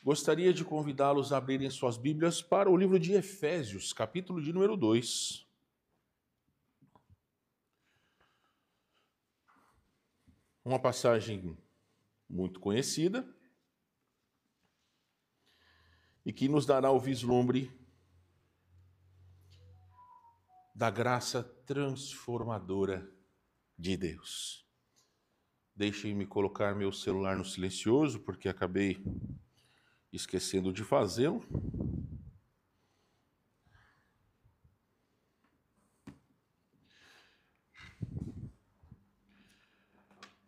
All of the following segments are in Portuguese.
Gostaria de convidá-los a abrirem suas Bíblias para o livro de Efésios, capítulo de número 2. Uma passagem muito conhecida e que nos dará o vislumbre da graça transformadora de Deus. Deixem-me colocar meu celular no silencioso, porque acabei esquecendo de fazê-lo.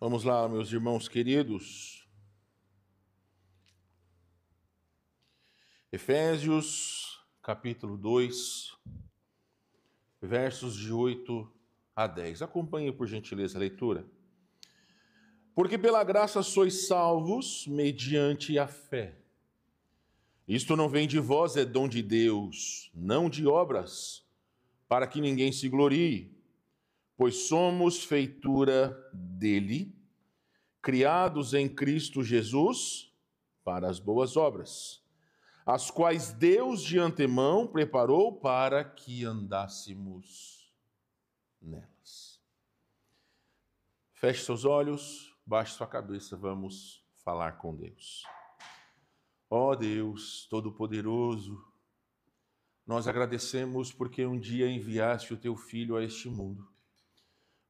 Vamos lá, meus irmãos queridos. Efésios, capítulo 2, versos de 8 a 10. Acompanhe, por gentileza, a leitura. Porque pela graça sois salvos mediante a fé. Isto não vem de vós, é dom de Deus, não de obras, para que ninguém se glorie. Pois somos feitura dele, criados em Cristo Jesus para as boas obras, as quais Deus de antemão preparou para que andássemos nelas. Feche seus olhos, baixe sua cabeça, vamos falar com Deus. Ó Deus Todo-Poderoso, nós agradecemos porque um dia enviaste o teu Filho a este mundo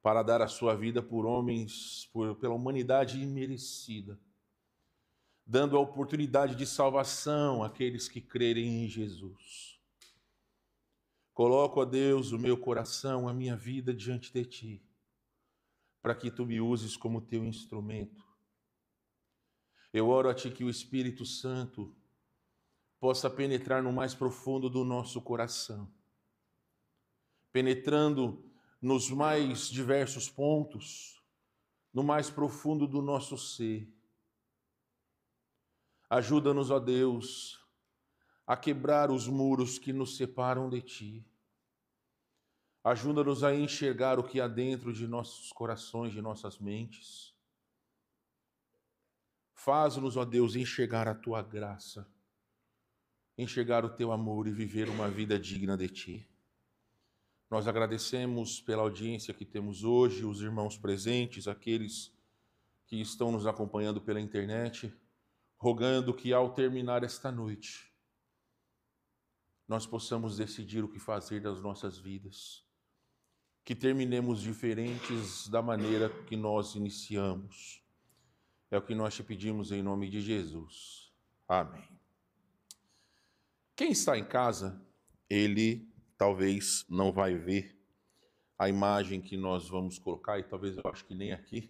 para dar a sua vida por homens, pela humanidade imerecida, dando a oportunidade de salvação àqueles que crerem em Jesus. Coloco, a Deus, o meu coração, a minha vida diante de Ti, para que Tu me uses como Teu instrumento. Eu oro a Ti que o Espírito Santo possa penetrar no mais profundo do nosso coração, penetrando nos mais diversos pontos, no mais profundo do nosso ser. Ajuda-nos, ó Deus, a quebrar os muros que nos separam de Ti. Ajuda-nos a enxergar o que há dentro de nossos corações, de nossas mentes. Faz-nos, ó Deus, enxergar a Tua graça, enxergar o Teu amor e viver uma vida digna de Ti. Nós agradecemos pela audiência que temos hoje, os irmãos presentes, aqueles que estão nos acompanhando pela internet, rogando que ao terminar esta noite, nós possamos decidir o que fazer das nossas vidas, que terminemos diferentes da maneira que nós iniciamos. É o que nós te pedimos em nome de Jesus. Amém. Quem está em casa, ele talvez não vai ver a imagem que nós vamos colocar, e talvez eu acho que nem aqui,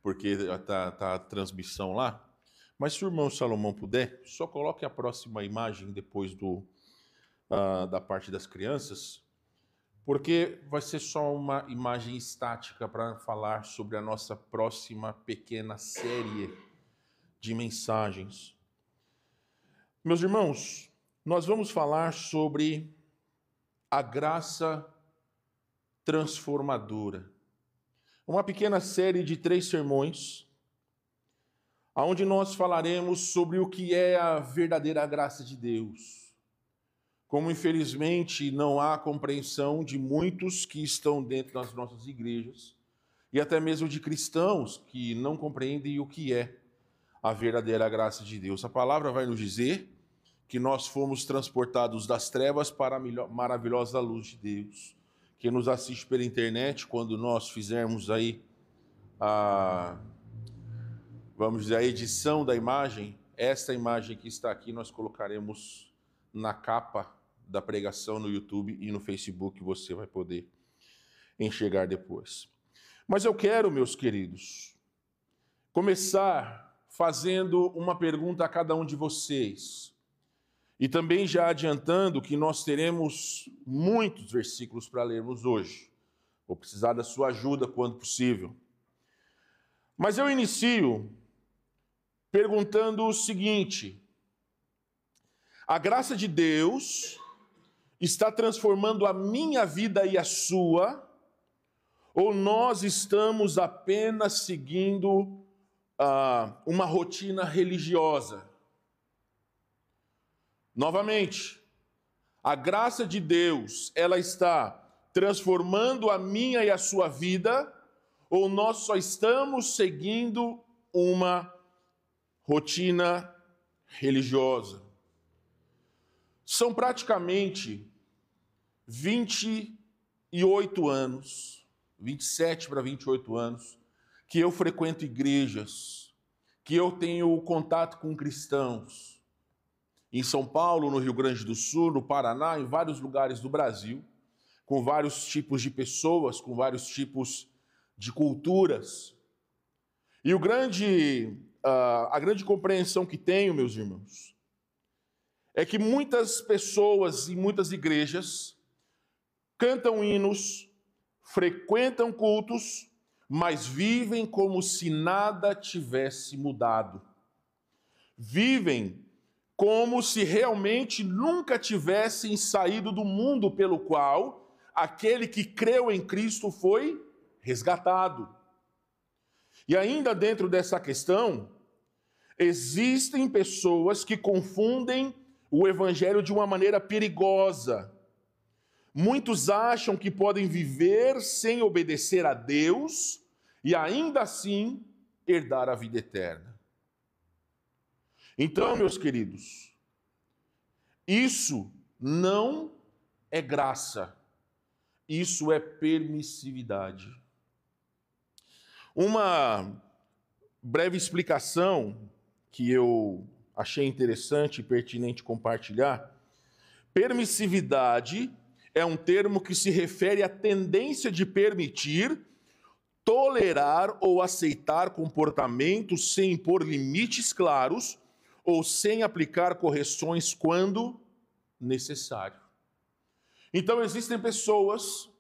porque está a transmissão lá. Mas se o irmão Salomão puder, só coloque a próxima imagem depois da parte das crianças, porque vai ser só uma imagem estática para falar sobre a nossa próxima pequena série de mensagens. Meus irmãos, nós vamos falar sobre a graça transformadora. Uma pequena série de 3 sermões, onde nós falaremos sobre o que é a verdadeira graça de Deus. Como infelizmente não há compreensão de muitos que estão dentro das nossas igrejas, e até mesmo de cristãos que não compreendem o que é a verdadeira graça de Deus. A palavra vai nos dizer que nós fomos transportados das trevas para a maravilhosa luz de Deus. Quem nos assiste pela internet, quando nós fizermos aí vamos dizer, a edição da imagem, esta imagem que está aqui nós colocaremos na capa da pregação no YouTube e no Facebook, você vai poder enxergar depois. Mas eu quero, meus queridos, começar fazendo uma pergunta a cada um de vocês. E também já adiantando que nós teremos muitos versículos para lermos hoje. Vou precisar da sua ajuda quando possível. Mas eu inicio perguntando o seguinte: a graça de Deus está transformando a minha vida e a sua, ou nós estamos apenas seguindo uma rotina religiosa? Novamente, a graça de Deus, ela está transformando a minha e a sua vida, ou nós só estamos seguindo uma rotina religiosa? São praticamente 28 anos, 27 para 28 anos, que eu frequento igrejas, que eu tenho contato com cristãos, em São Paulo, no Rio Grande do Sul, no Paraná, em vários lugares do Brasil, com vários tipos de pessoas, com vários tipos de culturas. E a grande compreensão que tenho, meus irmãos, é que muitas pessoas em muitas igrejas cantam hinos, frequentam cultos, mas vivem como se nada tivesse mudado. Vivem como se realmente nunca tivessem saído do mundo pelo qual aquele que creu em Cristo foi resgatado. E ainda dentro dessa questão, existem pessoas que confundem o evangelho de uma maneira perigosa. Muitos acham que podem viver sem obedecer a Deus e ainda assim herdar a vida eterna. Então, meus queridos, isso não é graça, isso é permissividade. Uma breve explicação que eu achei interessante e pertinente compartilhar: permissividade é um termo que se refere à tendência de permitir, tolerar ou aceitar comportamentos sem impor limites claros ou sem aplicar correções quando necessário. Então existem pessoas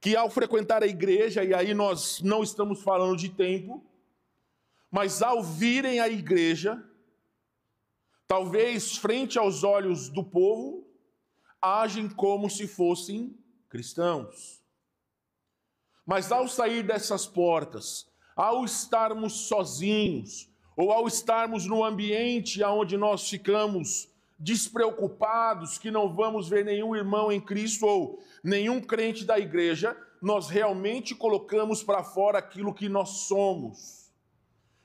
que ao frequentar a igreja, e aí nós não estamos falando de tempo, mas ao virem à igreja, talvez frente aos olhos do povo, agem como se fossem cristãos. Mas ao sair dessas portas, ao estarmos sozinhos, ou ao estarmos no ambiente onde nós ficamos despreocupados, que não vamos ver nenhum irmão em Cristo ou nenhum crente da igreja, nós realmente colocamos para fora aquilo que nós somos.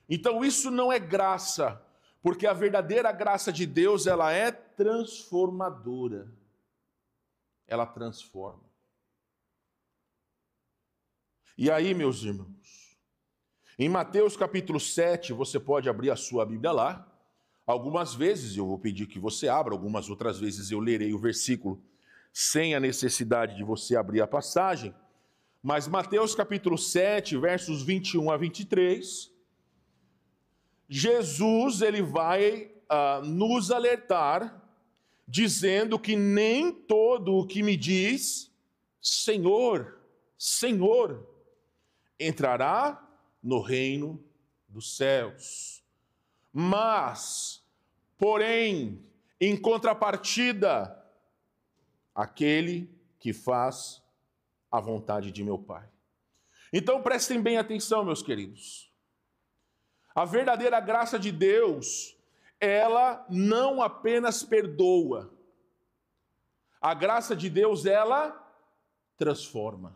Então isso não é graça, porque a verdadeira graça de Deus, ela é transformadora. Ela transforma. E aí, meus irmãos, em Mateus capítulo 7, você pode abrir a sua Bíblia lá. Algumas vezes eu vou pedir que você abra, algumas outras vezes eu lerei o versículo sem a necessidade de você abrir a passagem. Mas Mateus capítulo 7, versos 21 a 23, Jesus ele vai nos alertar, dizendo que nem todo o que me diz Senhor, Senhor, entrará no reino dos céus. Mas, porém, em contrapartida, aquele que faz a vontade de meu Pai. Então prestem bem atenção, meus queridos. A verdadeira graça de Deus, ela não apenas perdoa. A graça de Deus, ela transforma.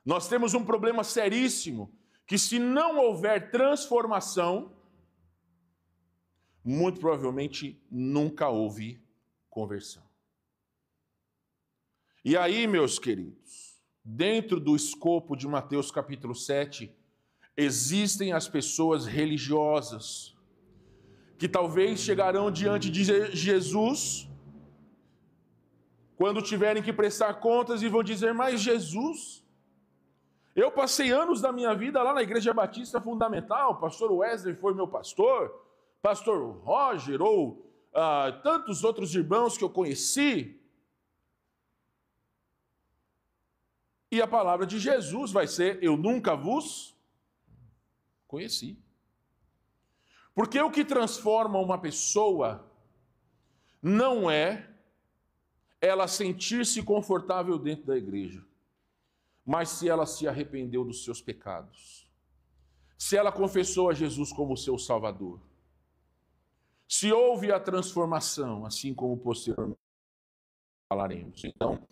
Nós temos um problema seríssimo, que se não houver transformação, muito provavelmente nunca houve conversão. E aí, meus queridos, dentro do escopo de Mateus capítulo 7, existem as pessoas religiosas, que talvez chegarão diante de Jesus, quando tiverem que prestar contas e vão dizer, mas Jesus, eu passei anos da minha vida lá na Igreja Batista Fundamental, pastor Wesley foi meu pastor, pastor Roger, ou tantos outros irmãos que eu conheci. E a palavra de Jesus vai ser, eu nunca vos conheci. Porque o que transforma uma pessoa não é ela sentir-se confortável dentro da igreja, mas se ela se arrependeu dos seus pecados, se ela confessou a Jesus como seu Salvador, se houve a transformação, assim como posteriormente falaremos. Então,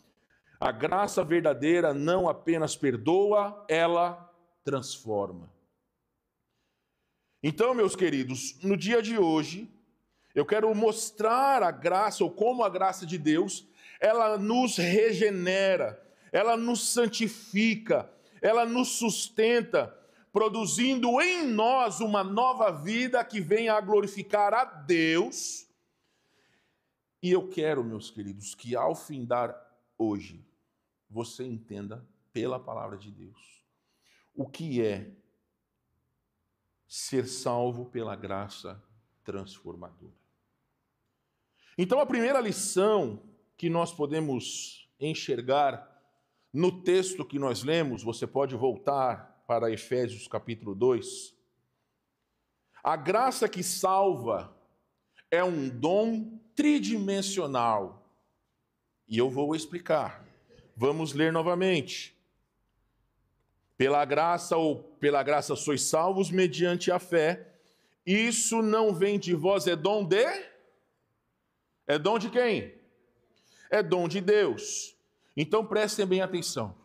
a graça verdadeira não apenas perdoa, ela transforma. Então, meus queridos, no dia de hoje, eu quero mostrar a graça, ou como a graça de Deus, ela nos regenera, ela nos santifica, ela nos sustenta, produzindo em nós uma nova vida que venha a glorificar a Deus. E eu quero, meus queridos, que ao findar hoje, você entenda pela palavra de Deus o que é ser salvo pela graça transformadora. Então, a primeira lição que nós podemos enxergar no texto que nós lemos, você pode voltar para Efésios capítulo 2. A graça que salva é um dom tridimensional. E eu vou explicar. Vamos ler novamente. Pela graça sois salvos mediante a fé. Isso não vem de vós, é dom de... É dom de quem? É dom de Deus. Então prestem bem atenção.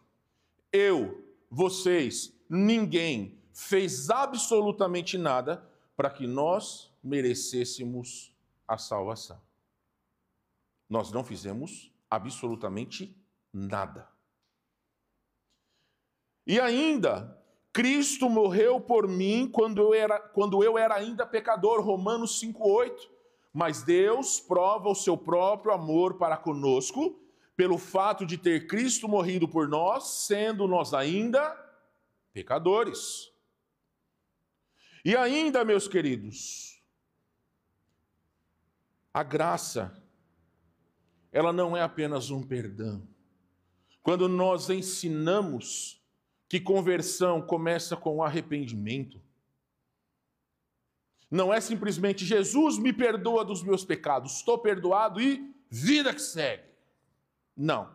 Eu, vocês, ninguém fez absolutamente nada para que nós merecêssemos a salvação. Nós não fizemos absolutamente nada. E ainda, Cristo morreu por mim quando eu era ainda pecador, Romanos 5,8. Mas Deus prova o seu próprio amor para conosco, pelo fato de ter Cristo morrido por nós, sendo nós ainda pecadores. E ainda, meus queridos, a graça, ela não é apenas um perdão. Quando nós ensinamos que conversão começa com arrependimento, não é simplesmente Jesus me perdoa dos meus pecados, estou perdoado e vida que segue. Não.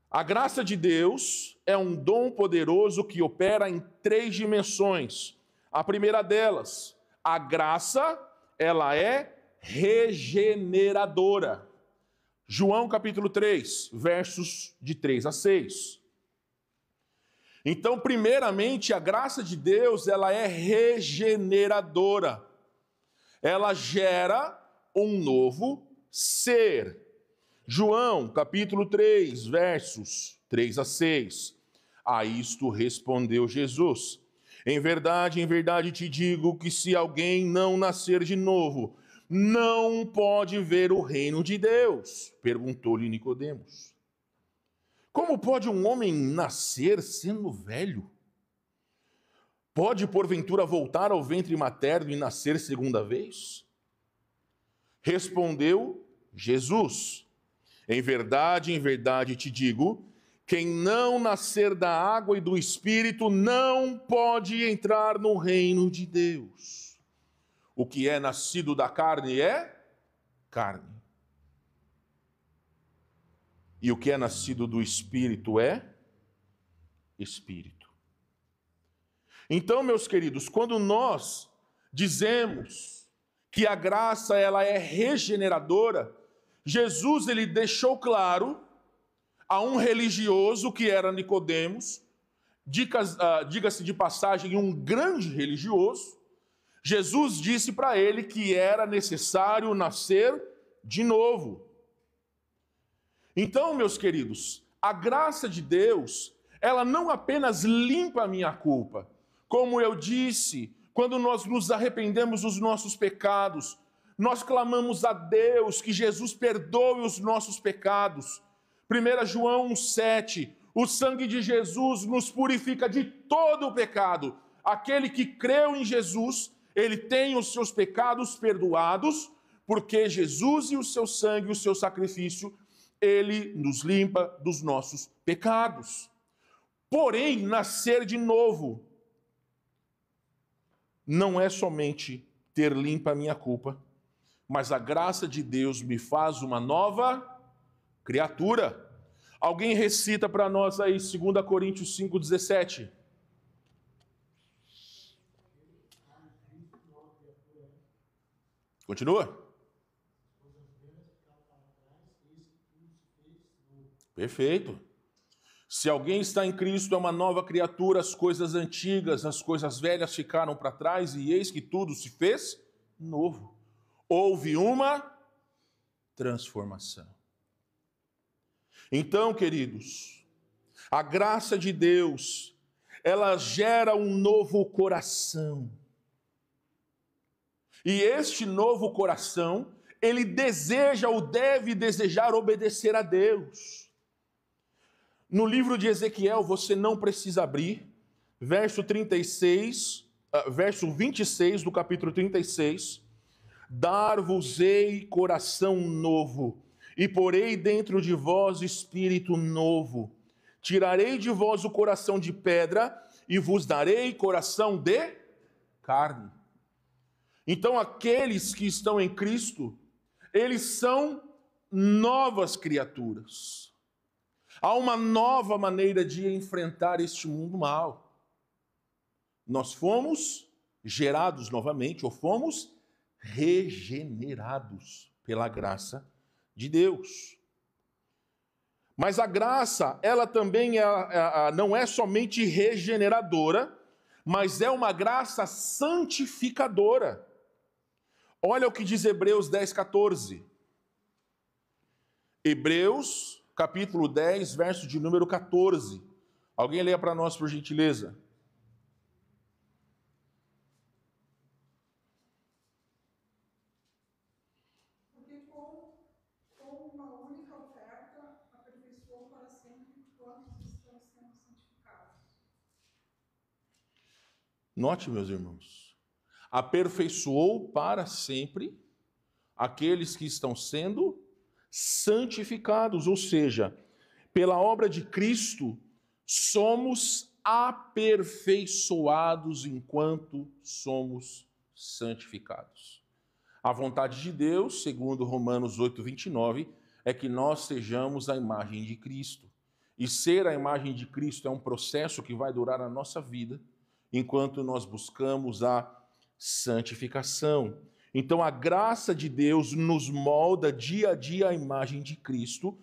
A graça de Deus é um dom poderoso que opera em 3 dimensões. A primeira delas, a graça, ela é regeneradora. João capítulo 3, versos de 3 a 6. Então, primeiramente, a graça de Deus, ela é regeneradora. Ela gera um novo ser. João, capítulo 3, versos 3 a 6. A isto respondeu Jesus: em verdade te digo que se alguém não nascer de novo, não pode ver o reino de Deus. Perguntou-lhe Nicodemos: como pode um homem nascer sendo velho? Pode, porventura, voltar ao ventre materno e nascer segunda vez? Respondeu Jesus: em verdade te digo, quem não nascer da água e do Espírito não pode entrar no reino de Deus. O que é nascido da carne é carne. E o que é nascido do Espírito é Espírito. Então, meus queridos, quando nós dizemos que a graça ela é regeneradora, Jesus ele deixou claro a um religioso que era Nicodemos, diga-se de passagem, um grande religioso. Jesus disse para ele que era necessário nascer de novo. Então, meus queridos, a graça de Deus, ela não apenas limpa a minha culpa. Como eu disse, quando nós nos arrependemos dos nossos pecados, nós clamamos a Deus que Jesus perdoe os nossos pecados. 1 João 1,7, o sangue de Jesus nos purifica de todo o pecado. Aquele que creu em Jesus, ele tem os seus pecados perdoados, porque Jesus e o seu sangue, o seu sacrifício, ele nos limpa dos nossos pecados. Porém, nascer de novo não é somente ter limpa a minha culpa, mas a graça de Deus me faz uma nova criatura. Alguém recita para nós aí 2 Coríntios 5,17. Continua? Perfeito. Se alguém está em Cristo, é uma nova criatura, as coisas antigas, as coisas velhas ficaram para trás, e eis que tudo se fez novo. Houve uma transformação. Então, queridos, a graça de Deus, ela gera um novo coração. E este novo coração, ele deseja ou deve desejar obedecer a Deus. No livro de Ezequiel, você não precisa abrir, verso 26 do capítulo 36, dar-vos-ei coração novo, e porei dentro de vós espírito novo. Tirarei de vós o coração de pedra, e vos darei coração de carne. Então, aqueles que estão em Cristo, eles são novas criaturas. Há uma nova maneira de enfrentar este mundo mal. Nós fomos gerados novamente, ou fomos regenerados pela graça de Deus. Mas a graça, ela também não é somente regeneradora, mas é uma graça santificadora. Olha o que diz Hebreus 10, 14. Hebreus, capítulo 10, verso de número 14. Alguém leia para nós, por gentileza. Porque com uma única oferta aperfeiçoou para sempre quantos estão sendo santificados. Note, meus irmãos, aperfeiçoou para sempre aqueles que estão sendo santificados, ou seja, pela obra de Cristo, somos aperfeiçoados enquanto somos santificados. A vontade de Deus, segundo Romanos 8, 29, é que nós sejamos a imagem de Cristo. E ser a imagem de Cristo é um processo que vai durar a nossa vida, enquanto nós buscamos a santificação. Então, a graça de Deus nos molda dia a dia a imagem de Cristo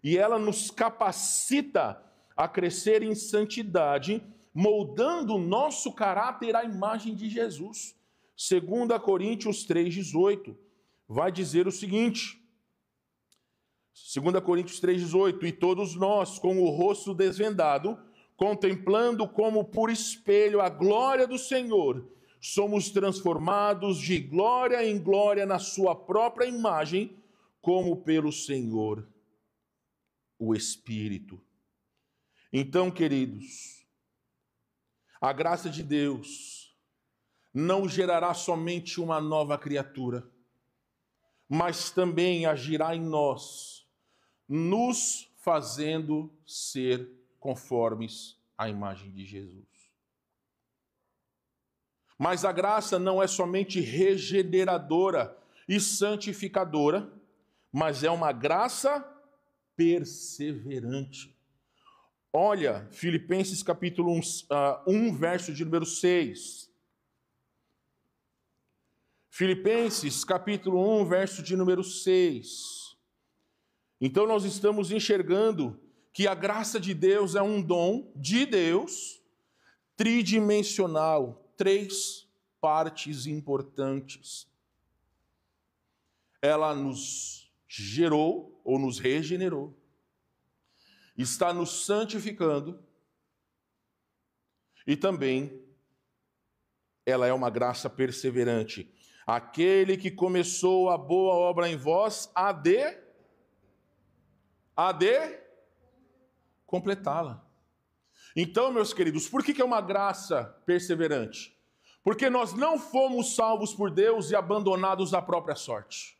e ela nos capacita a crescer em santidade, moldando o nosso caráter à imagem de Jesus. 2 Coríntios 3,18 vai dizer o seguinte, 2 Coríntios 3,18, e todos nós, com o rosto desvendado, contemplando como por espelho a glória do Senhor, somos transformados de glória em glória na sua própria imagem, como pelo Senhor, o Espírito. Então, queridos, a graça de Deus não gerará somente uma nova criatura, mas também agirá em nós, nos fazendo ser conformes à imagem de Jesus. Mas a graça não é somente regeneradora e santificadora, mas é uma graça perseverante. Olha, Filipenses capítulo 1, verso de número 6. Filipenses capítulo 1, verso de número 6. Então nós estamos enxergando que a graça de Deus é um dom de Deus, tridimensional, 3 partes importantes. Ela nos gerou ou nos regenerou, está nos santificando e também ela é uma graça perseverante. Aquele que começou a boa obra em vós, há de completá-la. Então, meus queridos, por que é uma graça perseverante? Porque nós não fomos salvos por Deus e abandonados à própria sorte.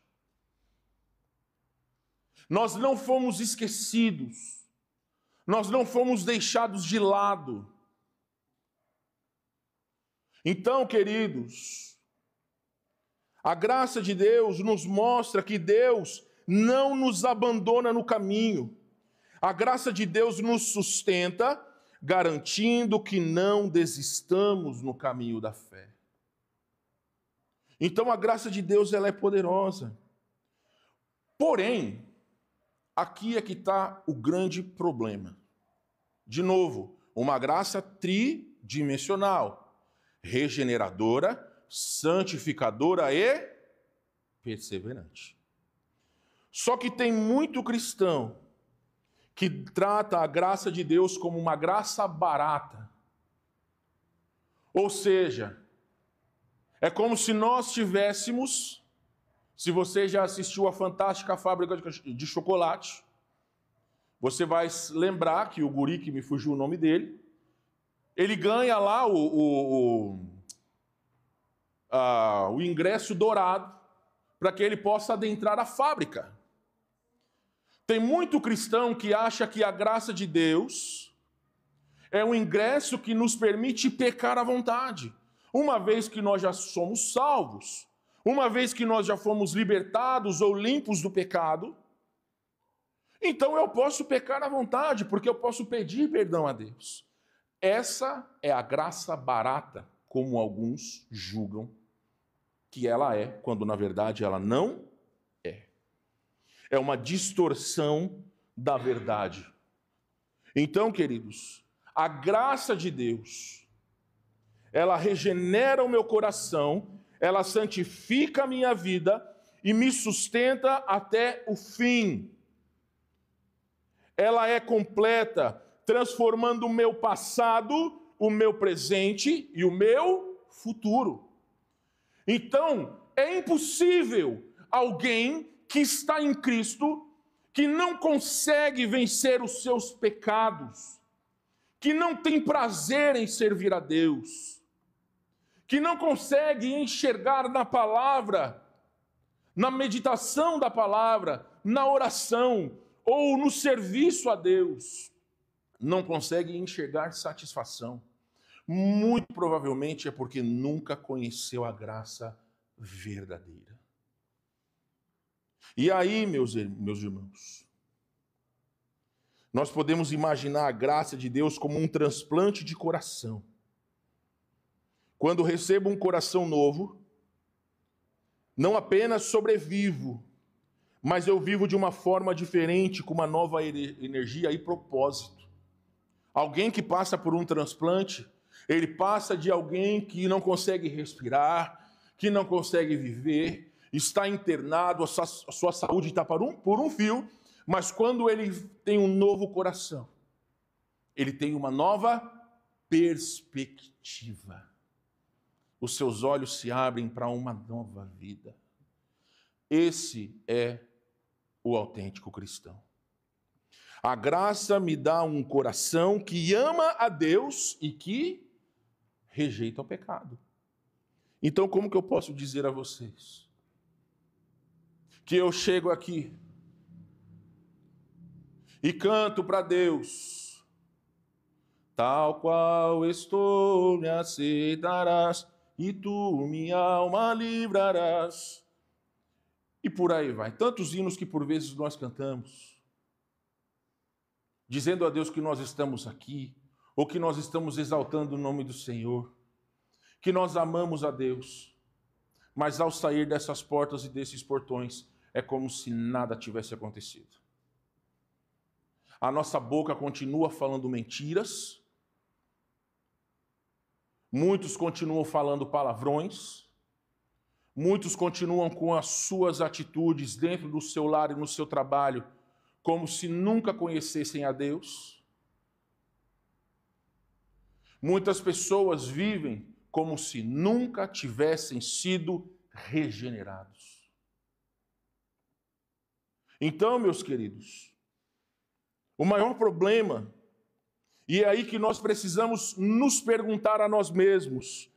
Nós não fomos esquecidos. Nós não fomos deixados de lado. Então, queridos, a graça de Deus nos mostra que Deus não nos abandona no caminho. A graça de Deus nos sustenta, garantindo que não desistamos no caminho da fé. Então a graça de Deus ela é poderosa. Porém, aqui é que está o grande problema. De novo, uma graça tridimensional, regeneradora, santificadora e perseverante. Só que tem muito cristão que trata a graça de Deus como uma graça barata. Ou seja, é como se nós tivéssemos, se você já assistiu a Fantástica Fábrica de Chocolate, você vai lembrar que o guri, que me fugiu o nome dele, ele ganha lá o ingresso dourado para que ele possa adentrar a fábrica. Tem muito cristão que acha que a graça de Deus é um ingresso que nos permite pecar à vontade. Uma vez que nós já somos salvos, uma vez que nós já fomos libertados ou limpos do pecado, então eu posso pecar à vontade, porque eu posso pedir perdão a Deus. Essa é a graça barata, como alguns julgam que ela é, quando na verdade ela não é. É uma distorção da verdade. Então, queridos, a graça de Deus, ela regenera o meu coração, ela santifica a minha vida e me sustenta até o fim. Ela é completa, transformando o meu passado, o meu presente e o meu futuro. Então, é impossível alguém que está em Cristo, que não consegue vencer os seus pecados, que não tem prazer em servir a Deus, que não consegue enxergar na palavra, na meditação da palavra, na oração ou no serviço a Deus, não consegue enxergar satisfação. Muito provavelmente é porque nunca conheceu a graça verdadeira. E aí, meus irmãos, nós podemos imaginar a graça de Deus como um transplante de coração. Quando recebo um coração novo, não apenas sobrevivo, mas eu vivo de uma forma diferente, com uma nova energia e propósito. Alguém que passa por um transplante, ele passa de alguém que não consegue respirar, que não consegue viver, está internado, a sua saúde está por um fio, mas quando ele tem um novo coração, ele tem uma nova perspectiva. Os seus olhos se abrem para uma nova vida. Esse é o autêntico cristão. A graça me dá um coração que ama a Deus e que rejeita o pecado. Então, como que eu posso dizer a vocês que eu chego aqui e canto para Deus, tal qual estou, me aceitarás, e tu minha alma livrarás. E por aí vai. Tantos hinos que por vezes nós cantamos, dizendo a Deus que nós estamos aqui, ou que nós estamos exaltando o nome do Senhor, que nós amamos a Deus, mas ao sair dessas portas e desses portões, é como se nada tivesse acontecido. A nossa boca continua falando mentiras, muitos continuam falando palavrões, muitos continuam com as suas atitudes dentro do seu lar e no seu trabalho, como se nunca conhecessem a Deus. Muitas pessoas vivem como se nunca tivessem sido regenerados. Então, meus queridos, o maior problema, e é aí que nós precisamos nos perguntar a nós mesmos: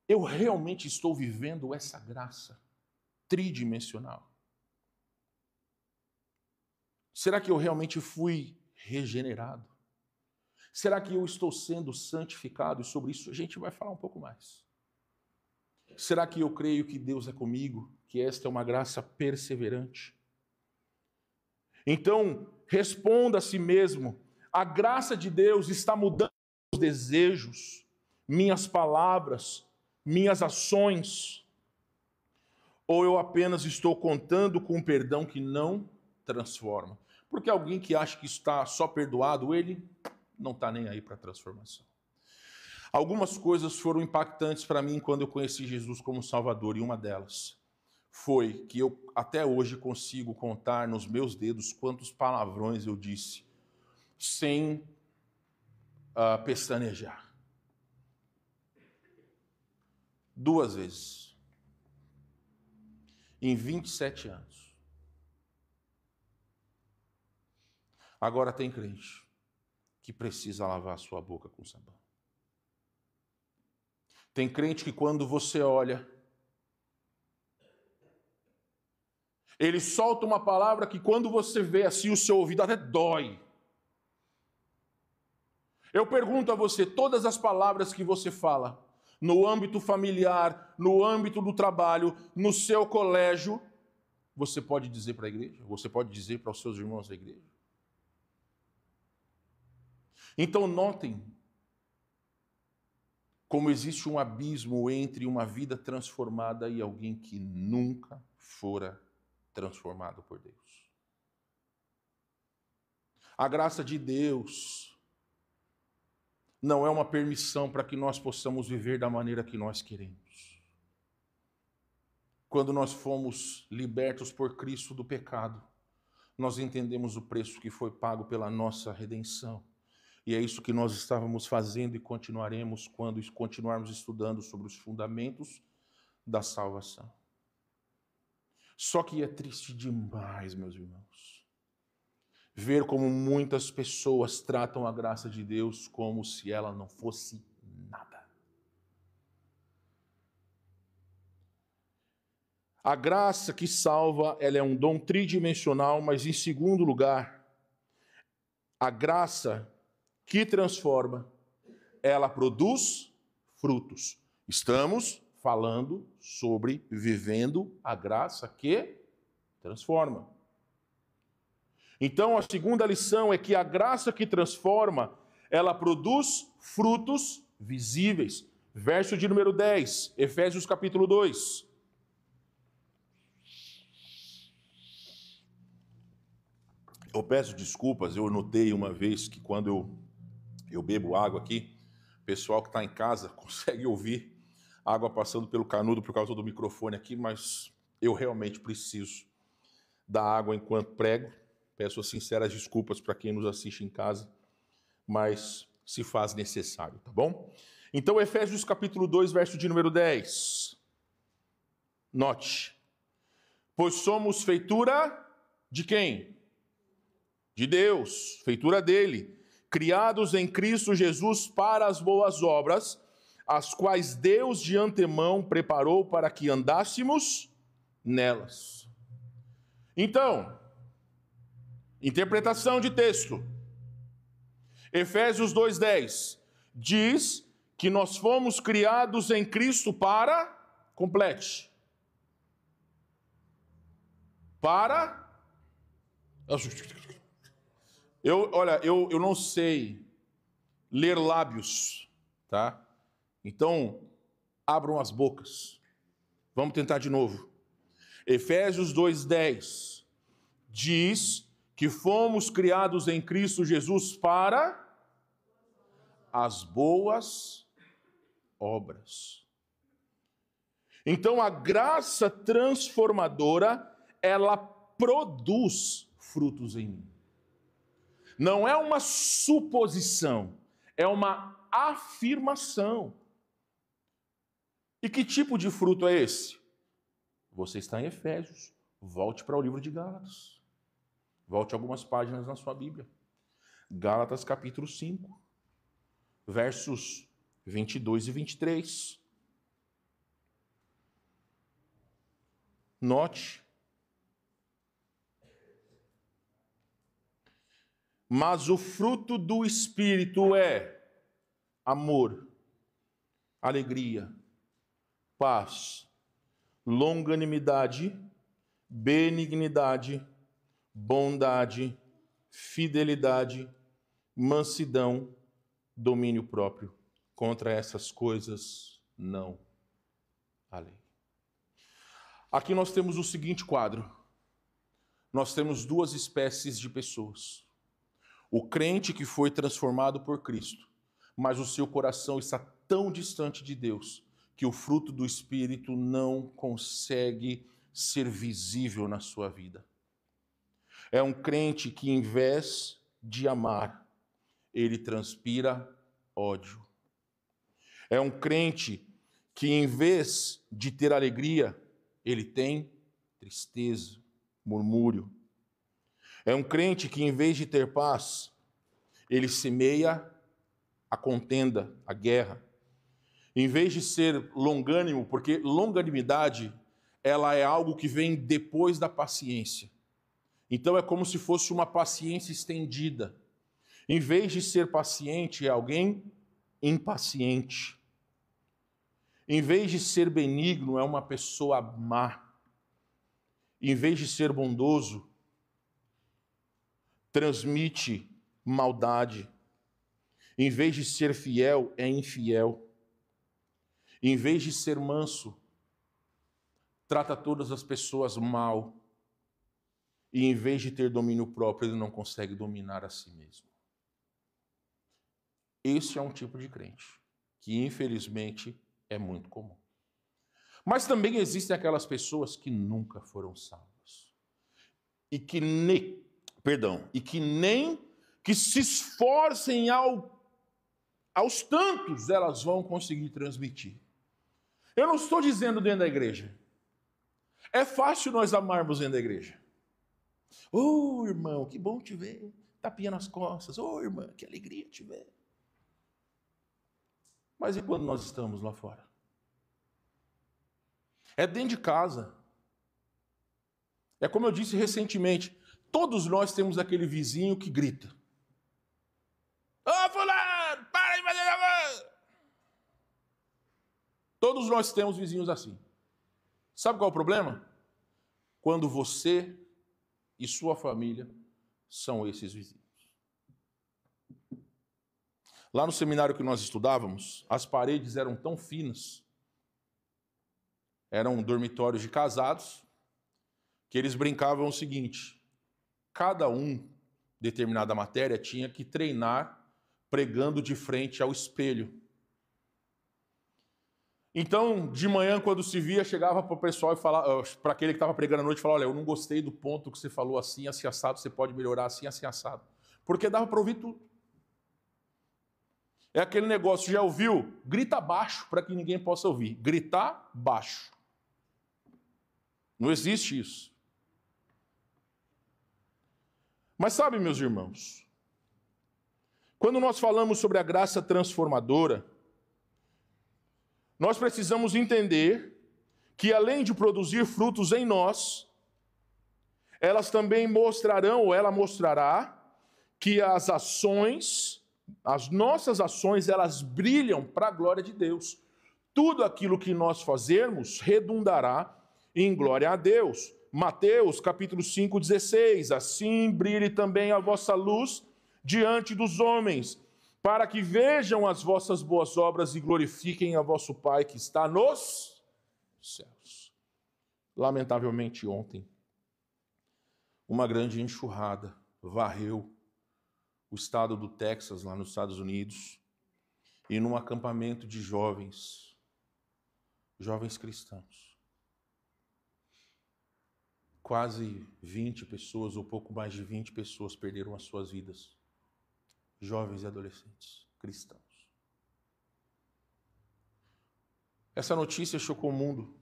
eu realmente estou vivendo essa graça tridimensional? Será que eu realmente fui regenerado? Será que eu estou sendo santificado? E sobre isso a gente vai falar um pouco mais. Será que eu creio que Deus é comigo? Que esta é uma graça perseverante? Então, responda a si mesmo: a graça de Deus está mudando meus desejos, minhas palavras, minhas ações. Ou eu apenas estou contando com um perdão que não transforma? Porque alguém que acha que está só perdoado, ele não está nem aí para a transformação. Algumas coisas foram impactantes para mim quando eu conheci Jesus como Salvador, e uma delas foi que eu até hoje consigo contar nos meus dedos quantos palavrões eu disse sem pestanejar. 2 vezes. Em 27 anos. Agora tem crente que precisa lavar a sua boca com sabão. Tem crente que quando você olha, ele solta uma palavra que quando você vê assim, o seu ouvido até dói. Eu pergunto a você, todas as palavras que você fala, no âmbito familiar, no âmbito do trabalho, no seu colégio, você pode dizer para a igreja? Você pode dizer para os seus irmãos da igreja? Então notem como existe um abismo entre uma vida transformada e alguém que nunca fora transformado por Deus. A graça de Deus não é uma permissão para que nós possamos viver da maneira que nós queremos. Quando nós fomos libertos por Cristo do pecado, nós entendemos o preço que foi pago pela nossa redenção. E é isso que nós estávamos fazendo e continuaremos quando continuarmos estudando sobre os fundamentos da salvação. Só que é triste demais, meus irmãos, ver como muitas pessoas tratam a graça de Deus como se ela não fosse nada. A graça que salva, ela é um dom tridimensional, mas em segundo lugar, a graça que transforma, ela produz frutos. Estamos falando sobre vivendo a graça que transforma. Então, a segunda lição é que a graça que transforma, ela produz frutos visíveis. Verso de número 10, Efésios capítulo 2. Eu peço desculpas, eu notei uma vez que quando eu bebo água aqui, o pessoal que está em casa consegue ouvir água passando pelo canudo por causa do microfone aqui, mas eu realmente preciso da água enquanto prego. Peço as sinceras desculpas para quem nos assiste em casa, mas se faz necessário, tá bom? Então, Efésios capítulo 2, verso de número 10. Note. Pois somos feitura de quem? De Deus, feitura dele, criados em Cristo Jesus para as boas obras, as quais Deus de antemão preparou para que andássemos nelas. Então, interpretação de texto. Efésios 2:10 diz que nós fomos criados em Cristo para, complete. Para... Eu não sei ler lábios, tá? Então, abram as bocas. Vamos tentar de novo. Efésios 2:10 diz que fomos criados em Cristo Jesus para as boas obras. Então, a graça transformadora, ela produz frutos em mim. Não é uma suposição, é uma afirmação. E que tipo de fruto é esse? Você está em Efésios, volte para o livro de Gálatas. Volte algumas páginas na sua Bíblia. Gálatas capítulo 5, versos 22 e 23. Note. Mas o fruto do Espírito é amor, alegria, paz, longanimidade, benignidade, bondade, fidelidade, mansidão, domínio próprio. Contra essas coisas não há lei. Aqui nós temos o seguinte quadro. Nós temos duas espécies de pessoas. O crente que foi transformado por Cristo, mas o seu coração está tão distante de Deus que o fruto do Espírito não consegue ser visível na sua vida. É um crente que, em vez de amar, ele transpira ódio. É um crente que, em vez de ter alegria, ele tem tristeza, murmúrio. É um crente que, em vez de ter paz, ele semeia a contenda, a guerra. Em vez de ser longânimo, porque longanimidade, ela é algo que vem depois da paciência. Então é como se fosse uma paciência estendida. Em vez de ser paciente, é alguém impaciente. Em vez de ser benigno, é uma pessoa má. Em vez de ser bondoso, transmite maldade. Em vez de ser fiel, é infiel. Em vez de ser manso, trata todas as pessoas mal. E em vez de ter domínio próprio, ele não consegue dominar a si mesmo. Esse é um tipo de crente que, infelizmente, é muito comum. Mas também existem aquelas pessoas que nunca foram salvas. E que nem que se esforcem aos tantos, elas vão conseguir transmitir. Eu não estou dizendo dentro da igreja. É fácil nós amarmos dentro da igreja. Ô, irmão, que bom te ver. Tapinha nas costas. Ô, irmã, que alegria te ver. Mas e quando nós estamos lá fora? É dentro de casa. É como eu disse recentemente, todos nós temos aquele vizinho que grita. Ô, fulano, para de fazer amor! Todos nós temos vizinhos assim. Sabe qual é o problema? Quando você e sua família são esses vizinhos. Lá no seminário que nós estudávamos, as paredes eram tão finas, eram dormitórios de casados, que eles brincavam o seguinte: cada um, determinada matéria, tinha que treinar pregando de frente ao espelho. Então, de manhã, quando se via, chegava para o pessoal e falava, para aquele que estava pregando à noite, falava: olha, eu não gostei do ponto que você falou assim assado, você pode melhorar assim assado. Porque dava para ouvir tudo. É aquele negócio, já ouviu? Grita baixo para que ninguém possa ouvir. Gritar baixo. Não existe isso. Mas sabe, meus irmãos, quando nós falamos sobre a graça transformadora, nós precisamos entender que, além de produzir frutos em nós, elas também mostrarão, ou ela mostrará, que as nossas ações, elas brilham para a glória de Deus. Tudo aquilo que nós fazermos redundará em glória a Deus. Mateus, capítulo 5:16, assim brilhe também a vossa luz diante dos homens, para que vejam as vossas boas obras e glorifiquem a vosso Pai que está nos céus. Lamentavelmente ontem, uma grande enxurrada varreu o estado do Texas, lá nos Estados Unidos, e num acampamento de jovens cristãos. Quase 20 pessoas, ou pouco mais de 20 pessoas perderam as suas vidas. Jovens e adolescentes cristãos. Essa notícia chocou o mundo,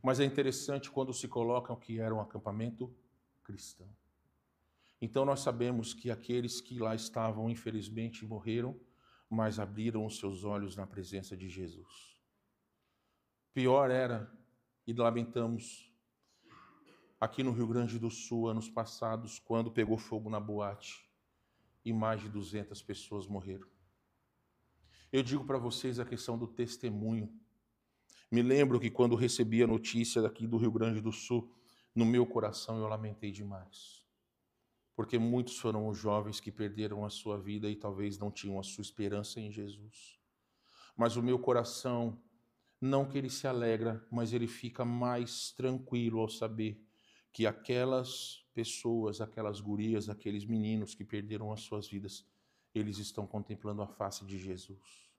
mas é interessante quando se coloca que era um acampamento cristão. Então nós sabemos que aqueles que lá estavam, infelizmente, morreram, mas abriram os seus olhos na presença de Jesus. Pior era, e lamentamos, aqui no Rio Grande do Sul, anos passados, quando pegou fogo na boate e mais de 200 pessoas morreram. Eu digo para vocês a questão do testemunho. Me lembro que quando recebi a notícia daqui do Rio Grande do Sul, no meu coração eu lamentei demais. Porque muitos foram os jovens que perderam a sua vida e talvez não tinham a sua esperança em Jesus. Mas o meu coração Não que ele se alegra, mas ele fica mais tranquilo ao saber que aquelas pessoas, aquelas gurias, aqueles meninos que perderam as suas vidas, eles estão contemplando a face de Jesus.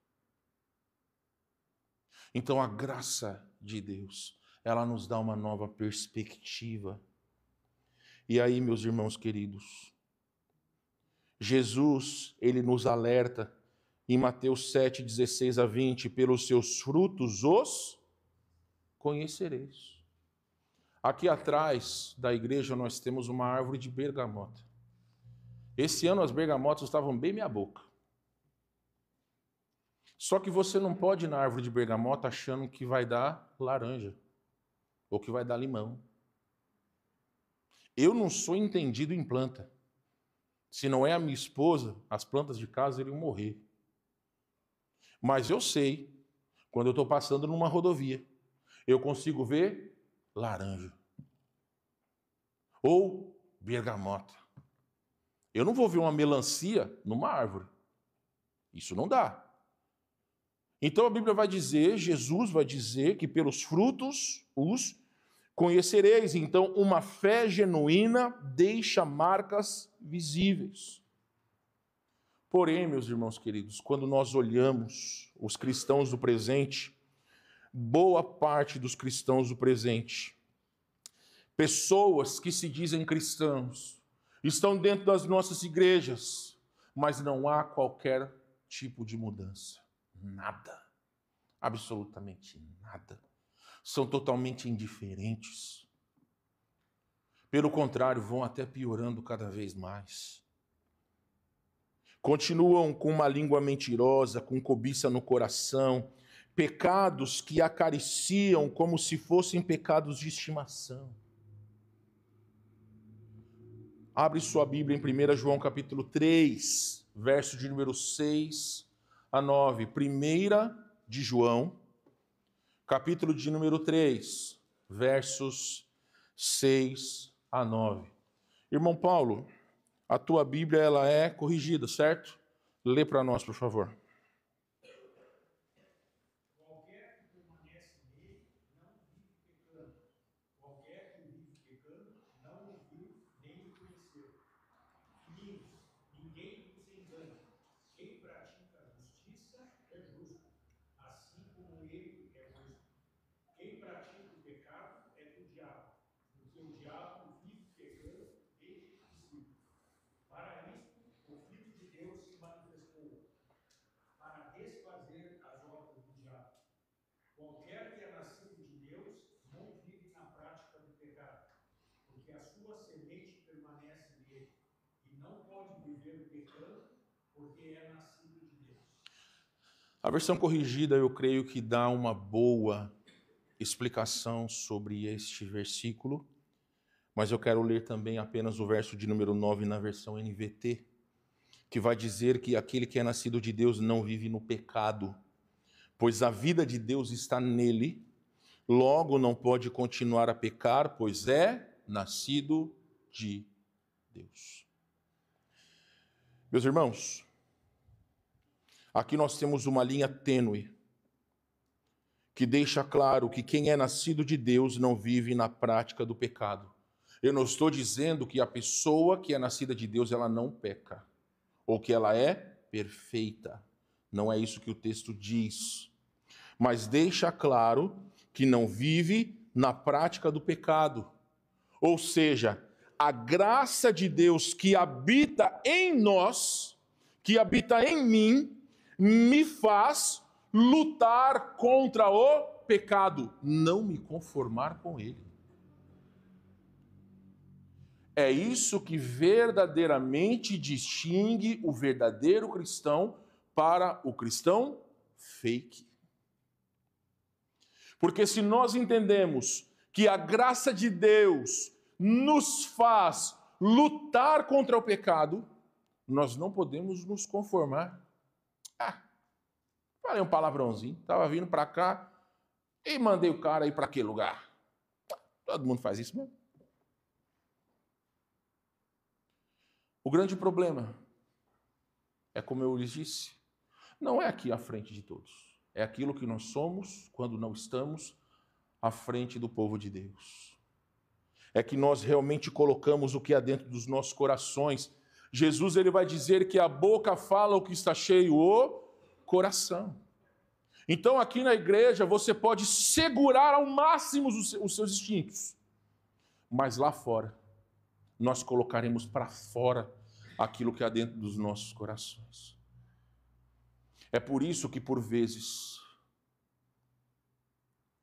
Então a graça de Deus, ela nos dá uma nova perspectiva. E aí, meus irmãos queridos, Jesus, ele nos alerta em Mateus 7, 16 a 20, pelos seus frutos os conhecereis. Aqui atrás da igreja nós temos uma árvore de bergamota. Esse ano as bergamotas estavam bem meia boca. Só que você não pode ir na árvore de bergamota achando que vai dar laranja ou que vai dar limão. Eu não sou entendido em planta. Se não é a minha esposa, as plantas de casa iriam morrer. Mas eu sei, quando eu estou passando numa rodovia, eu consigo ver laranja ou bergamota. Eu não vou ver uma melancia numa árvore. Isso não dá. Então a Bíblia vai dizer, Jesus vai dizer que pelos frutos os conhecereis. Então uma fé genuína deixa marcas visíveis. Porém, meus irmãos queridos, quando nós olhamos os cristãos do presente, boa parte dos cristãos do presente, pessoas que se dizem cristãos, estão dentro das nossas igrejas, mas não há qualquer tipo de mudança. Nada. Absolutamente nada. São totalmente indiferentes. Pelo contrário, vão até piorando cada vez mais. Continuam com uma língua mentirosa, com cobiça no coração, pecados que acariciam como se fossem pecados de estimação. Abre sua Bíblia em 1 João capítulo 3, verso de número 6 a 9. 1 de João, capítulo de número 3, versos 6 a 9. Irmão Paulo, a tua Bíblia ela é corrigida, certo? Lê para nós, por favor. Qualquer que permanece nele não vive pecando. Qualquer que vive pecando não o viu nem o conheceu. Filhinhos, ninguém vos engane. Quem pratica a justiça é justo, assim como ele é justo. Quem pratica o pecado é do diabo, porque o diabo vive pecando desde o princípio. Para isto, o Filho de Deus se manifestou, para desfazer as obras do diabo. Qualquer que é nascido de Deus não vive na prática do pecado, porque a sua semente permanece nele, e não pode viver pecando, porque é nascido de Deus. A versão corrigida, eu creio que dá uma boa explicação sobre este versículo, mas eu quero ler também apenas o verso de número 9 na versão NVT, que vai dizer que aquele que é nascido de Deus não vive no pecado, pois a vida de Deus está nele, logo não pode continuar a pecar, pois é nascido de Deus. Meus irmãos, aqui nós temos uma linha tênue, que deixa claro que quem é nascido de Deus não vive na prática do pecado. Eu não estou dizendo que a pessoa que é nascida de Deus, ela não peca, ou que ela é perfeita. Não é isso que o texto diz. Mas deixa claro que não vive na prática do pecado. Ou seja, a graça de Deus que habita em nós, que habita em mim, me faz lutar contra o pecado, não me conformar com ele. É isso que verdadeiramente distingue o verdadeiro cristão para o cristão fake. Porque se nós entendemos que a graça de Deus nos faz lutar contra o pecado, nós não podemos nos conformar. Falei um palavrãozinho, estava vindo para cá e mandei o cara ir para aquele lugar. Todo mundo faz isso mesmo. O grande problema é, como eu lhes disse, não é aqui à frente de todos. é aquilo que nós somos quando não estamos à frente do povo de Deus. É que nós realmente colocamos o que há dentro dos nossos corações. Jesus, ele vai dizer que a boca fala o que está cheio, o coração. Então, aqui na igreja, você pode segurar ao máximo os seus instintos. Mas lá fora, nós colocaremos para fora aquilo que há dentro dos nossos corações. É por isso que, por vezes,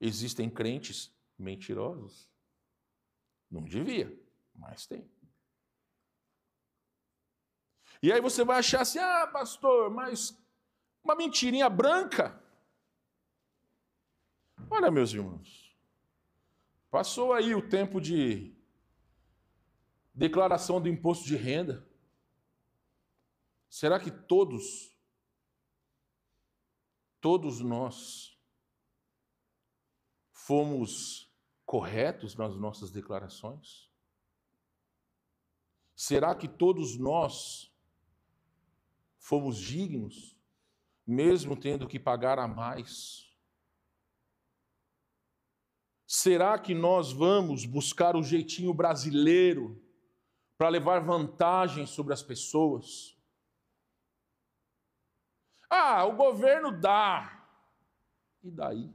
existem crentes mentirosos. Não devia, mas tem. E aí você vai achar assim, pastor, mas uma mentirinha branca. Olha, meus irmãos, passou aí o tempo de declaração do imposto de renda. Será que todos nós fomos corretos nas nossas declarações? Será que todos nós fomos dignos, mesmo tendo que pagar a mais? Será que nós vamos buscar o jeitinho brasileiro para levar vantagem sobre as pessoas? O governo dá. E daí?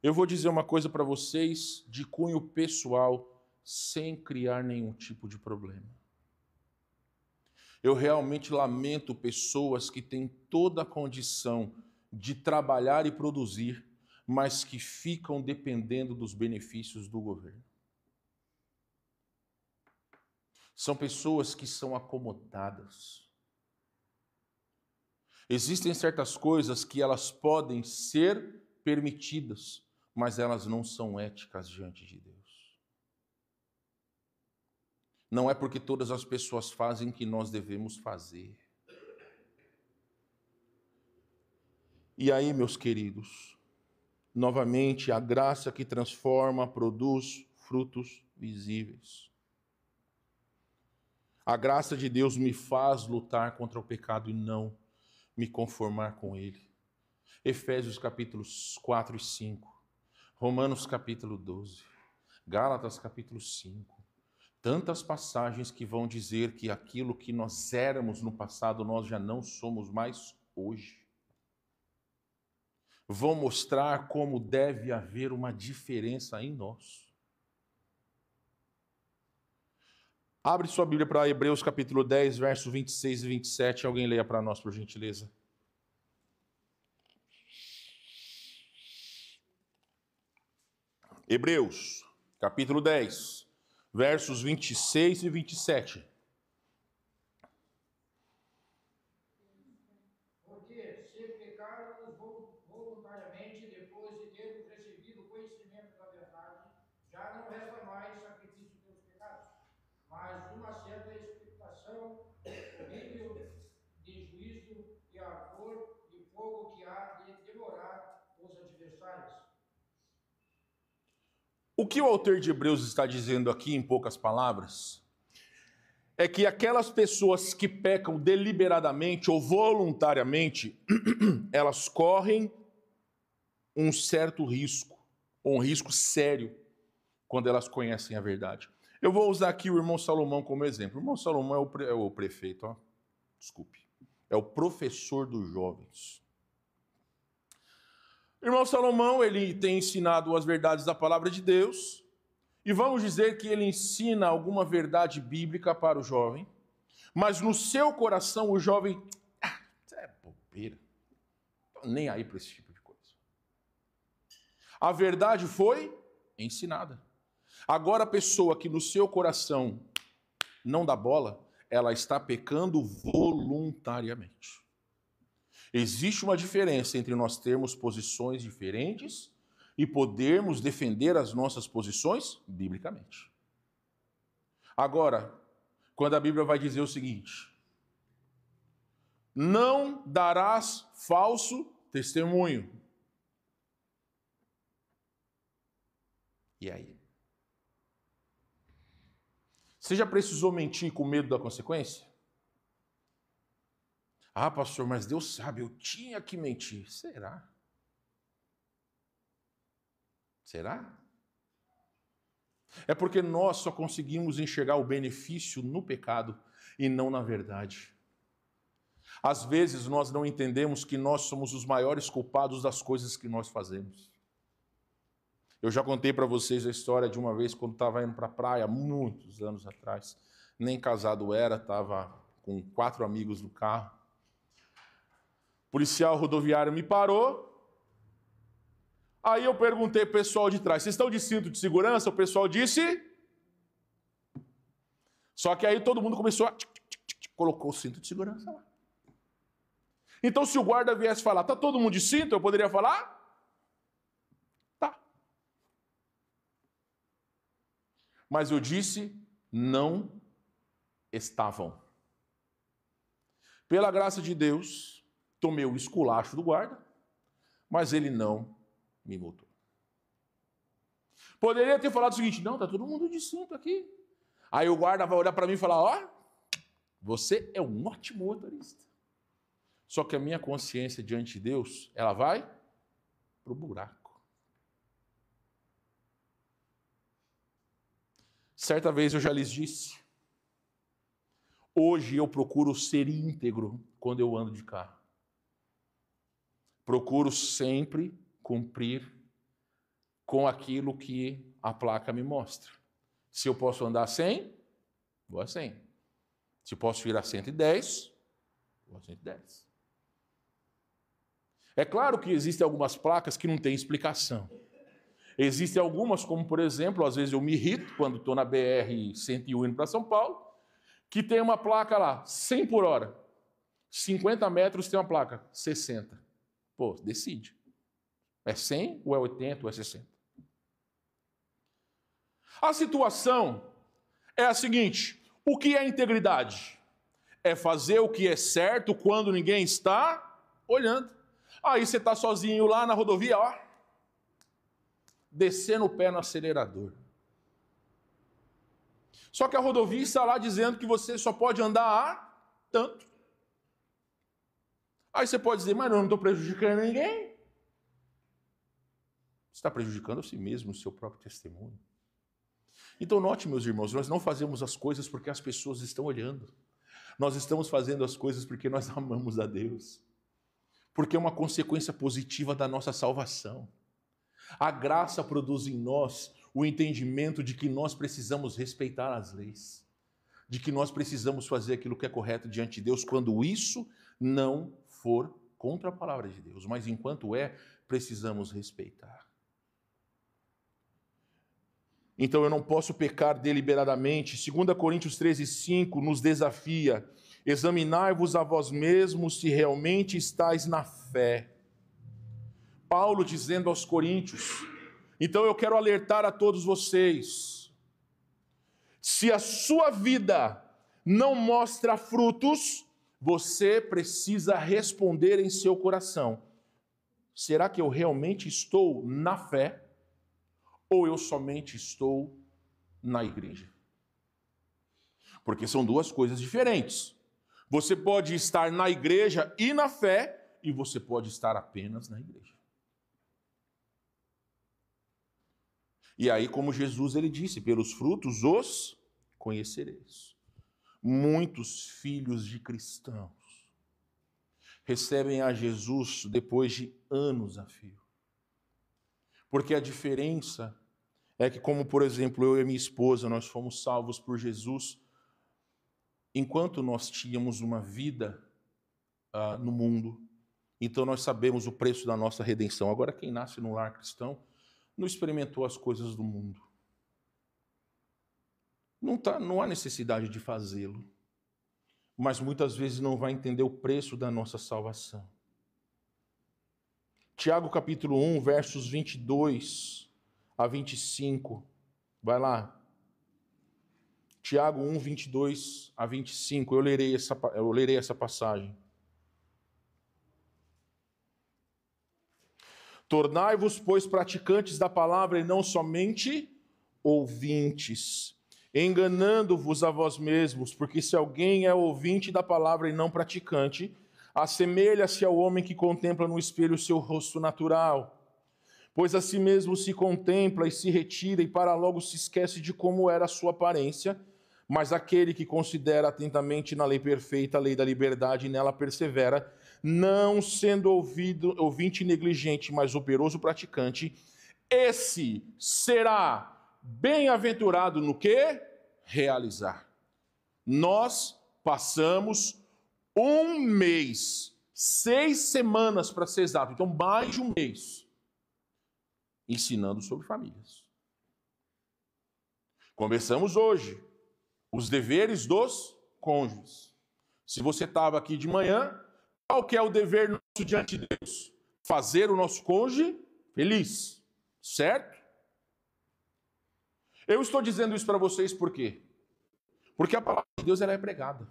Eu vou dizer uma coisa para vocês de cunho pessoal, sem criar nenhum tipo de problema. Eu realmente lamento pessoas que têm toda a condição de trabalhar e produzir, mas que ficam dependendo dos benefícios do governo. São pessoas que são acomodadas. Existem certas coisas que elas podem ser permitidas, mas elas não são éticas diante de Deus. Não é porque todas as pessoas fazem que nós devemos fazer. E aí, meus queridos, novamente, a graça que transforma produz frutos visíveis. A graça de Deus me faz lutar contra o pecado e não me conformar com ele. Efésios capítulos 4 e 5, Romanos capítulo 12, Gálatas capítulo 5. Tantas passagens que vão dizer que aquilo que nós éramos no passado, nós já não somos mais hoje. Vão mostrar como deve haver uma diferença em nós. Abre sua Bíblia para Hebreus capítulo 10, versos 26 e 27. Alguém leia para nós, por gentileza. Hebreus capítulo 10, versos 26 e 27. Porque se pecarmos voluntariamente depois de termos recebido o conhecimento da verdade, já não resta mais sacrifício pelos pecados, mas uma certa expectação horrível de juízo e ardor de fogo que há de devorar os adversários. O que o autor de Hebreus está dizendo aqui, em poucas palavras, é que aquelas pessoas que pecam deliberadamente ou voluntariamente, elas correm um certo risco, ou um risco sério, quando elas conhecem a verdade. Eu vou usar aqui o irmão Salomão como exemplo. O irmão Salomão é o prefeito, é o professor dos jovens. O irmão Salomão, ele tem ensinado as verdades da palavra de Deus, e vamos dizer que ele ensina alguma verdade bíblica para o jovem, mas no seu coração o jovem, isso é bobeira, não tô nem aí para esse tipo de coisa. A verdade foi ensinada. Agora a pessoa que no seu coração não dá bola, ela está pecando voluntariamente. Existe uma diferença entre nós termos posições diferentes e podermos defender as nossas posições biblicamente. Agora, quando a Bíblia vai dizer o seguinte: não darás falso testemunho. E aí? Você já precisou mentir com medo da consequência? Ah, pastor, mas Deus sabe, eu tinha que mentir. Será? Será? É porque nós só conseguimos enxergar o benefício no pecado e não na verdade. Às vezes nós não entendemos que nós somos os maiores culpados das coisas que nós fazemos. Eu já contei para vocês a história de uma vez quando estava indo para a praia, muitos anos atrás. Nem casado era, estava com 4 amigos no carro. O policial rodoviário me parou. Aí eu perguntei para o pessoal de trás, vocês estão de cinto de segurança? O pessoal disse... Só que aí todo mundo começou a... colocou o cinto de segurança lá. Então se o guarda viesse falar, tá todo mundo de cinto? Eu poderia falar? Tá. Mas eu disse, não estavam. Pela graça de Deus, tomei o esculacho do guarda, mas ele não me multou. Poderia ter falado o seguinte, não, tá todo mundo de cinto aqui. Aí o guarda vai olhar para mim e falar, ó, você é um ótimo motorista. Só que a minha consciência diante de Deus, ela vai pro buraco. Certa vez eu já lhes disse, hoje eu procuro ser íntegro quando eu ando de carro. Procuro sempre cumprir com aquilo que a placa me mostra. Se eu posso andar a 100, vou a 100. Se eu posso ir a 110, vou a 110. É claro que existem algumas placas que não têm explicação. Existem algumas, como por exemplo, às vezes eu me irrito quando estou na BR-101 indo para São Paulo, que tem uma placa lá, 100 por hora. 50 metros tem uma placa, 60. Pô, decide. É 100 ou é 80 ou é 60? A situação é a seguinte, o que é integridade? É fazer o que é certo quando ninguém está olhando. Aí você está sozinho lá na rodovia, ó, descendo o pé no acelerador. Só que a rodovia está lá dizendo que você só pode andar a tanto. Aí você pode dizer, mas eu não estou prejudicando ninguém. Você está prejudicando a si mesmo, o seu próprio testemunho. Então note, meus irmãos, nós não fazemos as coisas porque as pessoas estão olhando. Nós estamos fazendo as coisas porque nós amamos a Deus. Porque é uma consequência positiva da nossa salvação. A graça produz em nós o entendimento de que nós precisamos respeitar as leis, de que nós precisamos fazer aquilo que é correto diante de Deus, quando isso não for contra a palavra de Deus, mas enquanto é, precisamos respeitar. Então eu não posso pecar deliberadamente. 2 Coríntios 13:5 nos desafia, examinai-vos a vós mesmos se realmente estáis na fé. Paulo dizendo aos coríntios, então eu quero alertar a todos vocês, se a sua vida não mostra frutos, você precisa responder em seu coração, será que eu realmente estou na fé ou eu somente estou na igreja? Porque são duas coisas diferentes. Você pode estar na igreja e na fé, e você pode estar apenas na igreja. E aí, como Jesus ele disse, pelos frutos os conhecereis. Muitos filhos de cristãos recebem a Jesus depois de anos a fio. Porque a diferença é que, como por exemplo, eu e minha esposa, nós fomos salvos por Jesus enquanto nós tínhamos uma vida no mundo. Então nós sabemos o preço da nossa redenção. Agora, quem nasce no lar cristão não experimentou as coisas do mundo. Não há necessidade de fazê-lo. Mas muitas vezes não vai entender o preço da nossa salvação. Tiago capítulo 1, versos 22 a 25. Vai lá. Tiago 1, 22 a 25. Eu lerei essa passagem. Tornai-vos, pois, praticantes da palavra e não somente ouvintes, enganando-vos a vós mesmos, porque se alguém é ouvinte da palavra e não praticante, Assemelha-se ao homem que contempla no espelho o seu rosto natural, pois a si mesmo se contempla e se retira e para logo se esquece de como era a sua aparência, mas aquele que considera atentamente na lei perfeita, a lei da liberdade, e nela persevera, não sendo ouvinte negligente, mas operoso praticante, esse será bem-aventurado no que? Realizar. Nós passamos um mês, 6 semanas para ser exato, então mais de um mês, ensinando sobre famílias. Começamos hoje os deveres dos cônjuges. Se você estava aqui de manhã, qual que é o dever nosso diante de Deus? Fazer o nosso cônjuge feliz, certo? Eu estou dizendo isso para vocês por quê? Porque a palavra de Deus ela é pregada.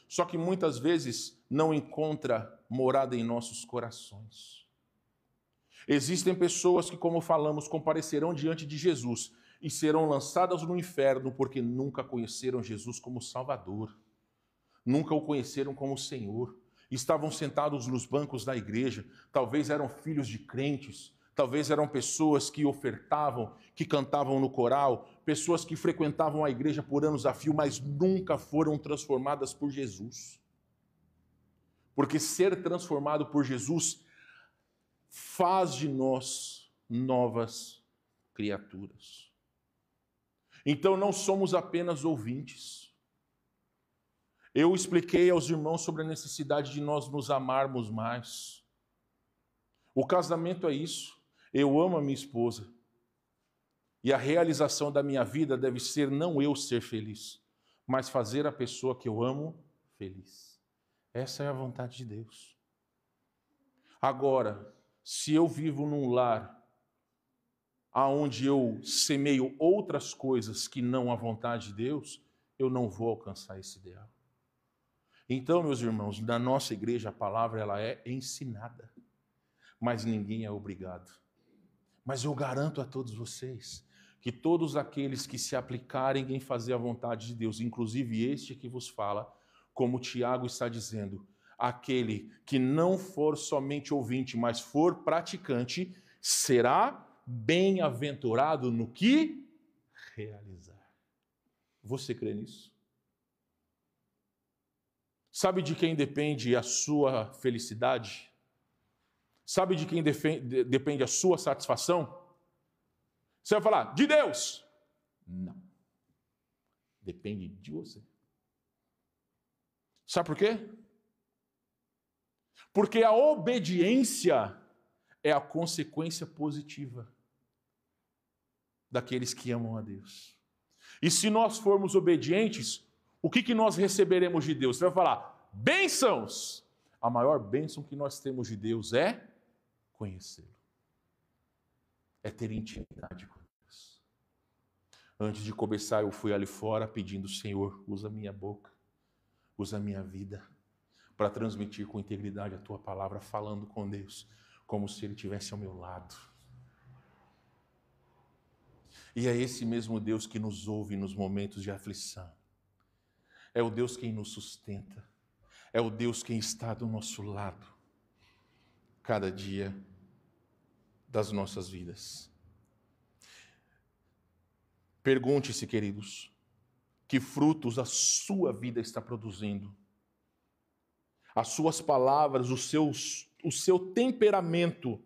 Só que muitas vezes não encontra morada em nossos corações. Existem pessoas que, como falamos, comparecerão diante de Jesus e serão lançadas no inferno porque nunca conheceram Jesus como Salvador, nunca o conheceram como Senhor. Estavam sentados nos bancos da igreja, talvez eram filhos de crentes, talvez eram pessoas que ofertavam, que cantavam no coral, pessoas que frequentavam a igreja por anos a fio, mas nunca foram transformadas por Jesus. Porque ser transformado por Jesus faz de nós novas criaturas. Então não somos apenas ouvintes. Eu expliquei aos irmãos sobre a necessidade de nós nos amarmos mais. O casamento é isso. Eu amo a minha esposa. E a realização da minha vida deve ser não eu ser feliz, mas fazer a pessoa que eu amo feliz. Essa é a vontade de Deus. Agora, se eu vivo num lar aonde eu semeio outras coisas que não a vontade de Deus, eu não vou alcançar esse ideal. Então, meus irmãos, na nossa igreja a palavra ela é ensinada, mas ninguém é obrigado. Mas eu garanto a todos vocês que todos aqueles que se aplicarem em fazer a vontade de Deus, inclusive este que vos fala, como Tiago está dizendo, aquele que não for somente ouvinte, mas for praticante, será bem-aventurado no que realizar. Você crê nisso? Sabe de quem depende a sua felicidade? Sabe de quem depende a sua satisfação? Você vai falar, de Deus. Não. Depende de você. Sabe por quê? Porque a obediência é a consequência positiva daqueles que amam a Deus. E se nós formos obedientes, o que nós receberemos de Deus? Você vai falar, bênçãos. A maior bênção que nós temos de Deus é conhecê-lo. É ter intimidade com Deus. Antes de começar, eu fui ali fora pedindo, Senhor, usa minha boca, usa minha vida, para transmitir com integridade a Tua palavra, falando com Deus, como se Ele estivesse ao meu lado. E é esse mesmo Deus que nos ouve nos momentos de aflição. É o Deus quem nos sustenta. É o Deus quem está do nosso lado, cada dia das nossas vidas. Pergunte-se, queridos, que frutos a sua vida está produzindo? As suas palavras, o seu temperamento,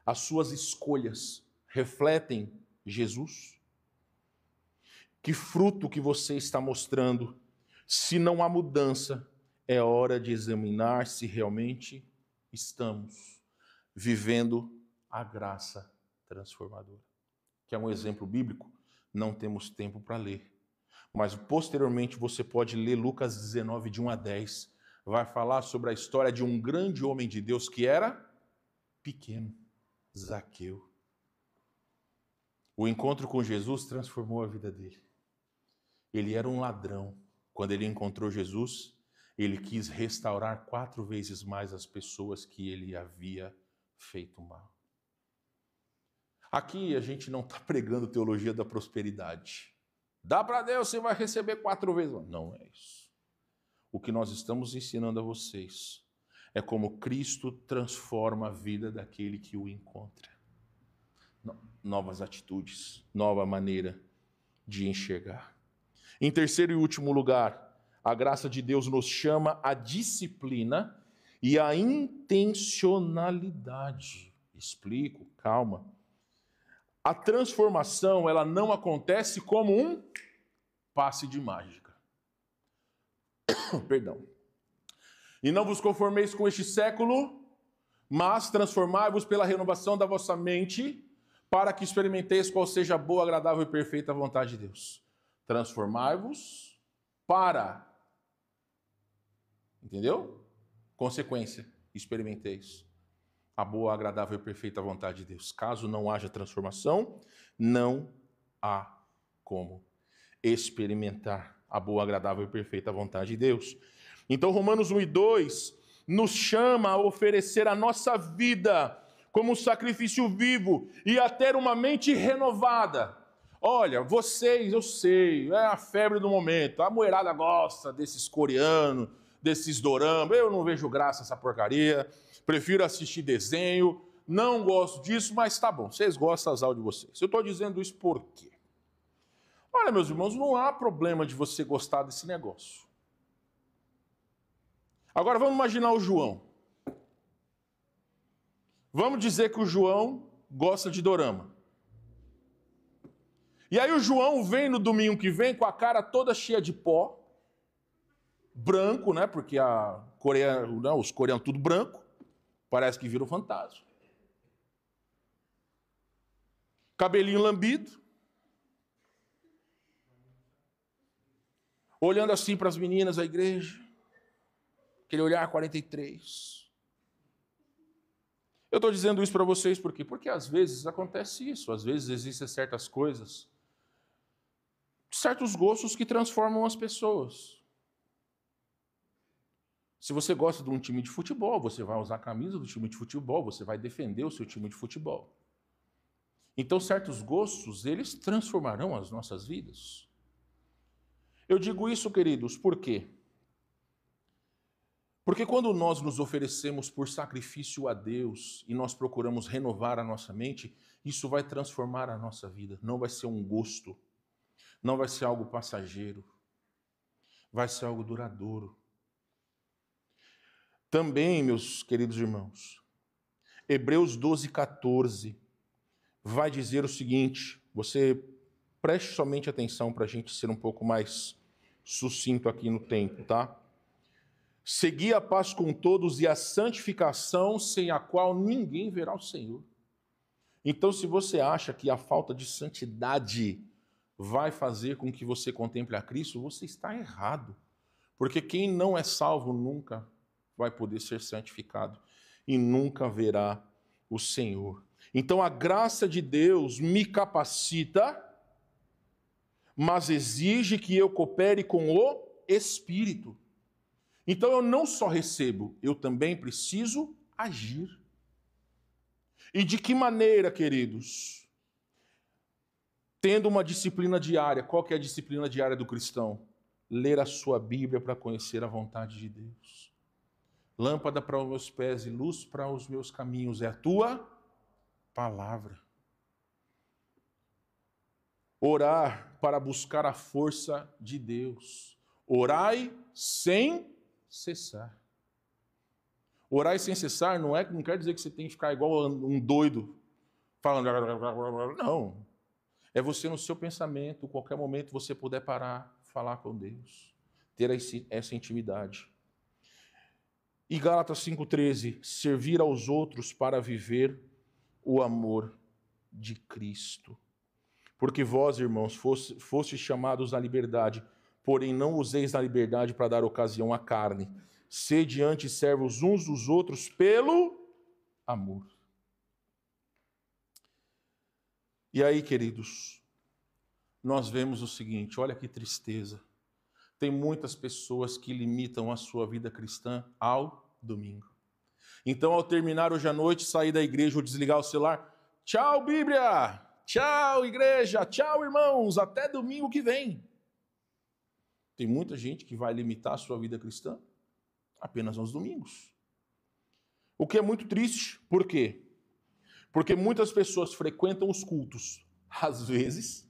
as suas escolhas refletem Jesus? Que fruto que você está mostrando? Se não há mudança, é hora de examinar se realmente estamos vivendo a graça transformadora. Que é um exemplo bíblico, não temos tempo para ler. Mas posteriormente você pode ler Lucas 19, de 1 a 10. Vai falar sobre a história de um grande homem de Deus que era pequeno, Zaqueu. O encontro com Jesus transformou a vida dele. Ele era um ladrão. Quando ele encontrou Jesus, ele quis restaurar 4 vezes mais as pessoas que ele havia feito mal. Aqui a gente não está pregando teologia da prosperidade. Dá para Deus, você vai receber 4 vezes. Não é isso. O que nós estamos ensinando a vocês é como Cristo transforma a vida daquele que o encontra. Novas atitudes, nova maneira de enxergar. Em terceiro e último lugar, a graça de Deus nos chama à disciplina e à intencionalidade. Explico, calma. A transformação, ela não acontece como um passe de mágica. Perdão. E não vos conformeis com este século, mas transformai-vos pela renovação da vossa mente, para que experimenteis qual seja a boa, agradável e perfeita vontade de Deus. Transformai-vos para. Entendeu? Consequência, experimenteis a boa, agradável e perfeita vontade de Deus. Caso não haja transformação, não há como experimentar a boa, agradável e perfeita vontade de Deus. Então, Romanos 1 e 2 nos chama a oferecer a nossa vida como um sacrifício vivo e a ter uma mente renovada. Olha, vocês, eu sei, é a febre do momento, a moerada gosta desses coreanos, desses doramas, eu não vejo graça nessa porcaria, prefiro assistir desenho, não gosto disso, mas tá bom, vocês gostam, azar de vocês. Eu estou dizendo isso por quê? Olha, meus irmãos, não há problema de você gostar desse negócio. Agora vamos imaginar o João. Vamos dizer que o João gosta de dorama. E aí o João vem no domingo que vem com a cara toda cheia de pó, branco, né? Porque os coreanos tudo branco, parece que viram fantasma. Cabelinho lambido. Olhando assim para as meninas da igreja. Aquele olhar 43. Eu estou dizendo isso para vocês por quê? Porque às vezes acontece isso. Às vezes existem certas coisas, certos gostos que transformam as pessoas. Se você gosta de um time de futebol, você vai usar a camisa do time de futebol, você vai defender o seu time de futebol. Então, certos gostos, eles transformarão as nossas vidas. Eu digo isso, queridos, por quê? Porque quando nós nos oferecemos por sacrifício a Deus e nós procuramos renovar a nossa mente, isso vai transformar a nossa vida. Não vai ser um gosto, não vai ser algo passageiro, vai ser algo duradouro. Também, meus queridos irmãos, Hebreus 12:14 vai dizer o seguinte, você preste somente atenção para a gente ser um pouco mais sucinto aqui no tempo, tá? Segui a paz com todos e a santificação, sem a qual ninguém verá o Senhor. Então, se você acha que a falta de santidade vai fazer com que você contemple a Cristo, você está errado. Porque quem não é salvo nunca vai poder ser santificado e nunca verá o Senhor. Então, a graça de Deus me capacita, mas exige que eu coopere com o Espírito. Então eu não só recebo, eu também preciso agir. E de que maneira, queridos? Tendo uma disciplina diária. Qual que é a disciplina diária do cristão? Ler a sua Bíblia para conhecer a vontade de Deus. Lâmpada para os meus pés e luz para os meus caminhos é a tua palavra. Orar para buscar a força de Deus. Orai sem cessar. Orar sem cessar não quer dizer que você tem que ficar igual um doido, falando. Não. É você no seu pensamento, qualquer momento você puder parar, falar com Deus, ter essa intimidade. E Gálatas 5:13, servir aos outros para viver o amor de Cristo. Porque vós, irmãos, fostes chamados à liberdade, porém não useis da liberdade para dar ocasião à carne. Sede antes servos uns dos outros pelo amor. E aí, queridos, nós vemos o seguinte, olha que tristeza. Tem muitas pessoas que limitam a sua vida cristã ao domingo. Então, ao terminar hoje à noite, sair da igreja ou desligar o celular, tchau, Bíblia! Tchau, igreja! Tchau, irmãos! Até domingo que vem! Tem muita gente que vai limitar a sua vida cristã apenas aos domingos. O que é muito triste. Por quê? Porque muitas pessoas frequentam os cultos, às vezes,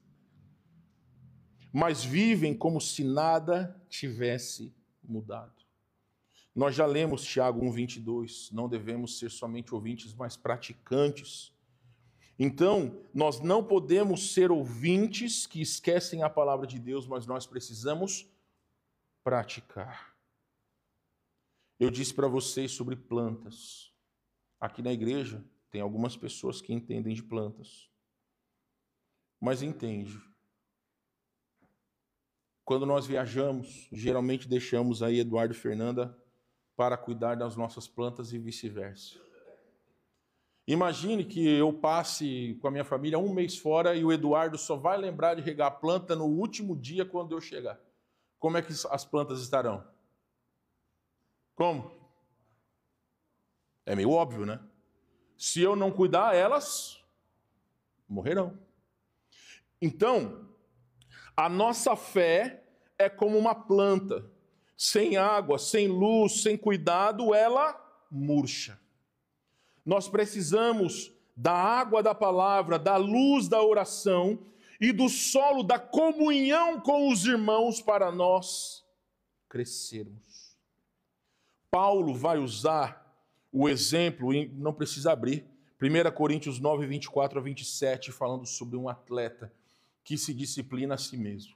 mas vivem como se nada tivesse mudado. Nós já lemos Tiago 1:22, não devemos ser somente ouvintes, mas praticantes. Então, nós não podemos ser ouvintes que esquecem a palavra de Deus, mas nós precisamos praticar. Eu disse para vocês sobre plantas. Aqui na igreja tem algumas pessoas que entendem de plantas. Mas entende. Quando nós viajamos, geralmente deixamos aí Eduardo e Fernanda para cuidar das nossas plantas e vice-versa. Imagine que eu passe com a minha família um mês fora e o Eduardo só vai lembrar de regar a planta no último dia quando eu chegar. Como é que as plantas estarão? Como? É meio óbvio, né? Se eu não cuidar, elas morrerão. Então, a nossa fé é como uma planta. Sem água, sem luz, sem cuidado, ela murcha. Nós precisamos da água da palavra, da luz da oração e do solo da comunhão com os irmãos para nós crescermos. Paulo vai usar o exemplo, não precisa abrir, 1 Coríntios 9, 24 a 27, falando sobre um atleta que se disciplina a si mesmo.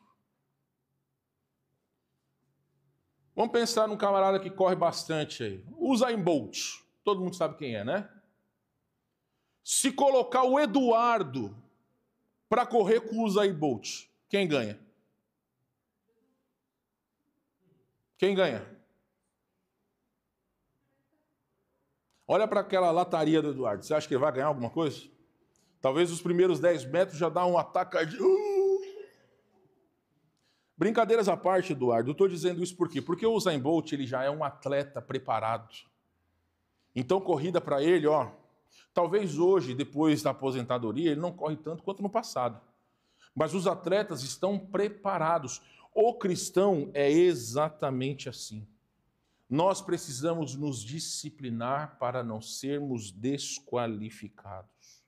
Vamos pensar num camarada que corre bastante aí. O Usain Bolt. Todo mundo sabe quem é, né? Se colocar o Eduardo para correr com o Usain Bolt, quem ganha? Quem ganha? Olha para aquela lataria do Eduardo. Você acha que ele vai ganhar alguma coisa? Talvez os primeiros 10 metros já dá um ataque cardíaco. Brincadeiras à parte, Eduardo. Eu estou dizendo isso por quê? Porque o Usain Bolt ele já é um atleta preparado. Então, corrida para ele, talvez hoje, depois da aposentadoria, ele não corre tanto quanto no passado. Mas os atletas estão preparados. O cristão é exatamente assim. Nós precisamos nos disciplinar para não sermos desqualificados.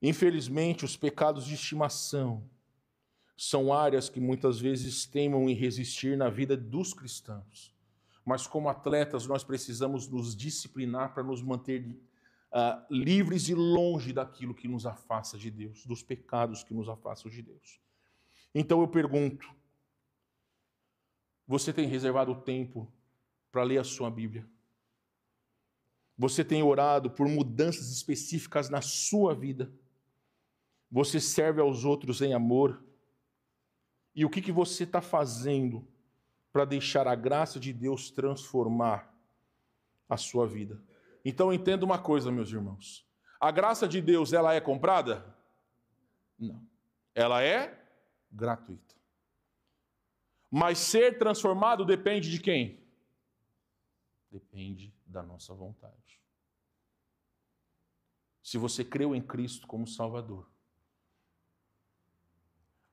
Infelizmente, os pecados de estimação são áreas que muitas vezes teimam em resistir na vida dos cristãos. Mas como atletas, nós precisamos nos disciplinar para nos manter livres e longe daquilo que nos afasta de Deus, dos pecados que nos afastam de Deus. Então eu pergunto, você tem reservado tempo para ler a sua Bíblia? Você tem orado por mudanças específicas na sua vida? Você serve aos outros em amor? E o que você está fazendo para deixar a graça de Deus transformar a sua vida? Então entenda uma coisa, meus irmãos. A graça de Deus, ela é comprada? Não. Ela é gratuita. Mas ser transformado depende de quem? Depende da nossa vontade. Se você creu em Cristo como Salvador,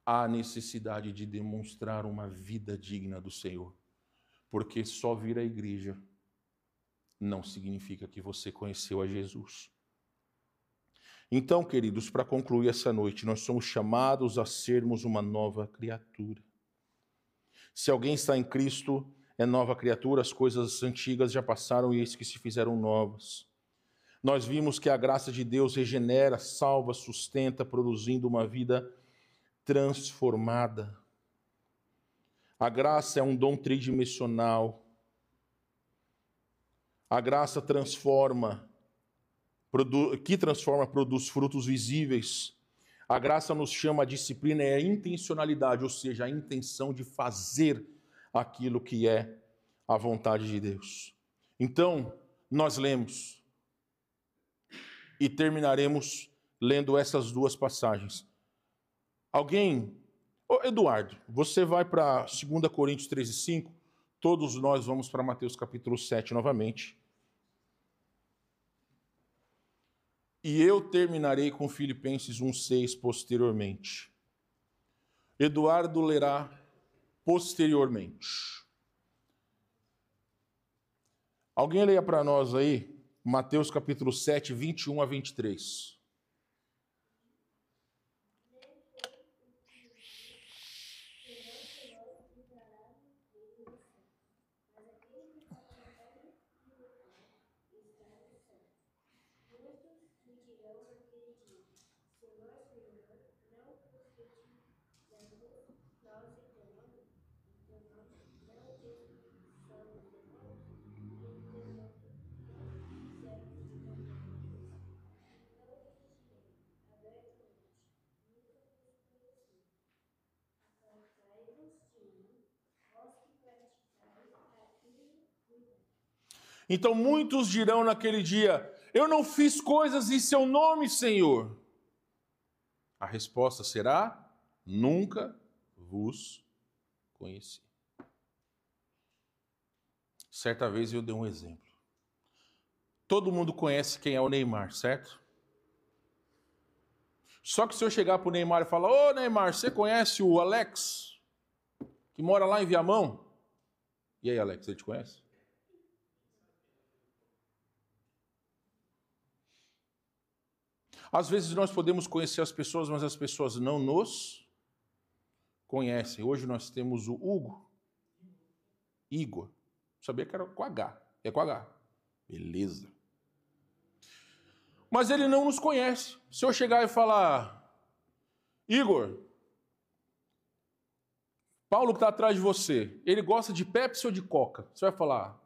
há necessidade de demonstrar uma vida digna do Senhor. Porque só vir à igreja não significa que você conheceu a Jesus. Então, queridos, para concluir essa noite, nós somos chamados a sermos uma nova criatura. Se alguém está em Cristo, é nova criatura, as coisas antigas já passaram e eis que se fizeram novas. Nós vimos que a graça de Deus regenera, salva, sustenta, produzindo uma vida transformada. A graça é um dom tridimensional. A graça transforma, produz frutos visíveis. A graça nos chama a disciplina e a intencionalidade, ou seja, a intenção de fazer aquilo que é a vontade de Deus. Então, nós lemos e terminaremos lendo essas duas passagens. Eduardo, você vai para 2 Coríntios 13:5, todos nós vamos para Mateus capítulo 7 novamente. E eu terminarei com Filipenses 1:6 posteriormente. Eduardo lerá posteriormente. Alguém leia para nós aí, Mateus capítulo 7, 21 a 23. Então muitos dirão naquele dia: eu não fiz coisas em seu nome, Senhor. A resposta será: nunca vos conheci. Certa vez eu dei um exemplo. Todo mundo conhece quem é o Neymar, certo? Só que se eu chegar para o Neymar e falar: ô Neymar, você conhece o Alex? Que mora lá em Viamão? E aí, Alex, ele te conhece? Às vezes nós podemos conhecer as pessoas, mas as pessoas não nos conhecem. Hoje nós temos o Hugo. Igor. Sabia que era com H. É com H. Beleza. Mas ele não nos conhece. Se eu chegar e falar: Igor, Paulo que está atrás de você, ele gosta de Pepsi ou de Coca? Você vai falar: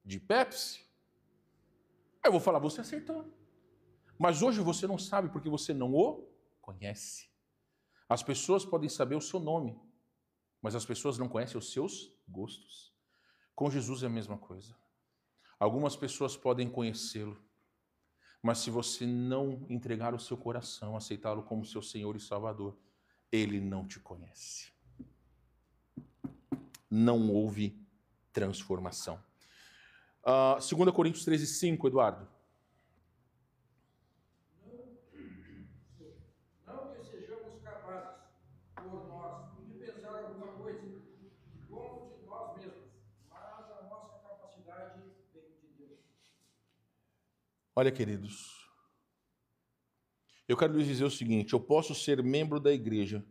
de Pepsi? Aí eu vou falar: você acertou. Mas hoje você não sabe porque você não o conhece. As pessoas podem saber o seu nome, mas as pessoas não conhecem os seus gostos. Com Jesus é a mesma coisa. Algumas pessoas podem conhecê-lo, mas se você não entregar o seu coração, aceitá-lo como seu Senhor e Salvador, ele não te conhece. Não houve transformação. 2 Coríntios 13, 5, Eduardo. Não que sejamos capazes, por nós, de pensar alguma coisa, como de nós mesmos, mas a nossa capacidade vem de Deus. Olha, queridos, eu quero lhes dizer o seguinte: eu posso ser membro da igreja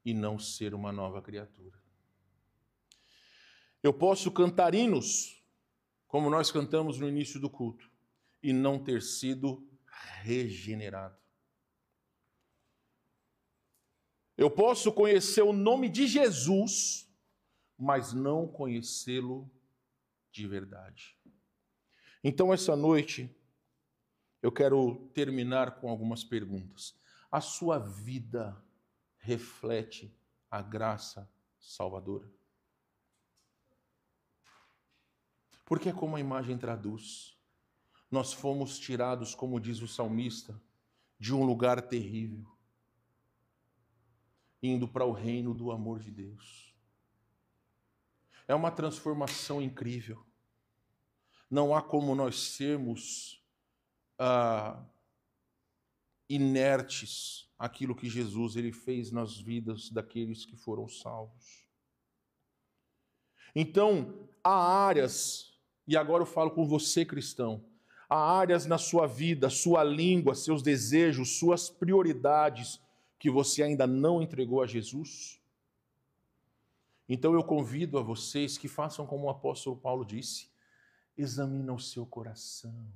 e não ser uma nova criatura. Eu posso cantar hinos, como nós cantamos no início do culto, e não ter sido regenerado. Eu posso conhecer o nome de Jesus, mas não conhecê-lo de verdade. Então, essa noite, eu quero terminar com algumas perguntas. A sua vida reflete a graça salvadora? Porque é como a imagem traduz. Nós fomos tirados, como diz o salmista, de um lugar terrível, indo para o reino do amor de Deus. É uma transformação incrível. Não há como nós sermos inertes àquilo que Jesus ele fez nas vidas daqueles que foram salvos. Então, há áreas, e agora eu falo com você, cristão, há áreas na sua vida, sua língua, seus desejos, suas prioridades que você ainda não entregou a Jesus. Então eu convido a vocês que façam como o apóstolo Paulo disse: examina o seu coração.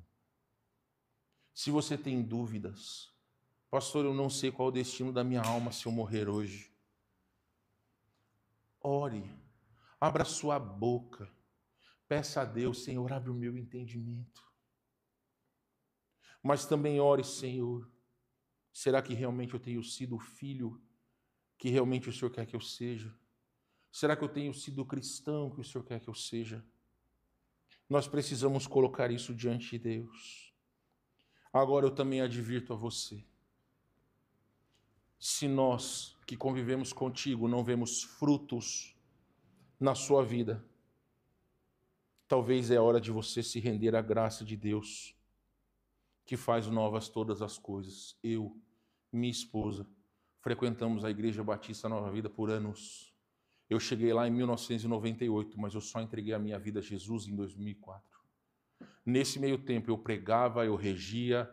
Se você tem dúvidas: pastor, eu não sei qual é o destino da minha alma se eu morrer hoje. Ore, abra sua boca, peça a Deus: Senhor, abre o meu entendimento. Mas também ore: Senhor, será que realmente eu tenho sido o filho que realmente o Senhor quer que eu seja? Será que eu tenho sido o cristão que o Senhor quer que eu seja? Nós precisamos colocar isso diante de Deus. Agora eu também advirto a você: se nós que convivemos contigo não vemos frutos na sua vida, talvez é hora de você se render à graça de Deus, que faz novas todas as coisas. Eu, minha esposa, frequentamos a Igreja Batista Nova Vida por anos. Eu cheguei lá em 1998, mas eu só entreguei a minha vida a Jesus em 2004. Nesse meio tempo eu pregava, eu regia,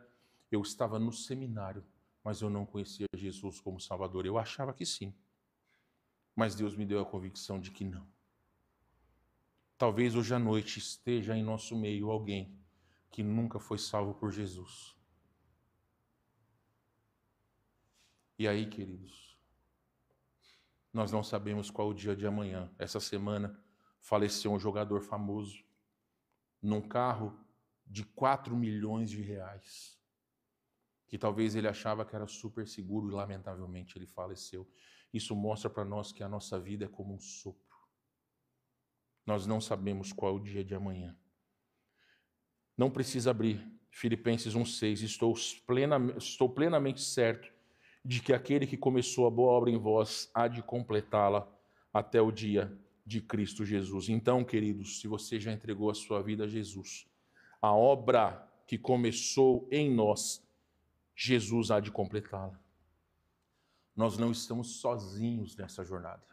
eu estava no seminário, mas eu não conhecia Jesus como Salvador. Eu achava que sim, mas Deus me deu a convicção de que não. Talvez hoje à noite esteja em nosso meio alguém que nunca foi salvo por Jesus. E aí, queridos, nós não sabemos qual o dia de amanhã. Essa semana faleceu um jogador famoso num carro de 4 milhões de reais, que talvez ele achava que era super seguro e lamentavelmente ele faleceu. Isso mostra para nós que a nossa vida é como um sopro. Nós não sabemos qual é o dia de amanhã. Não precisa abrir Filipenses 1,6. Estou plenamente certo de que aquele que começou a boa obra em vós há de completá-la até o dia de Cristo Jesus. Então, queridos, se você já entregou a sua vida a Jesus, a obra que começou em nós, Jesus há de completá-la. Nós não estamos sozinhos nessa jornada.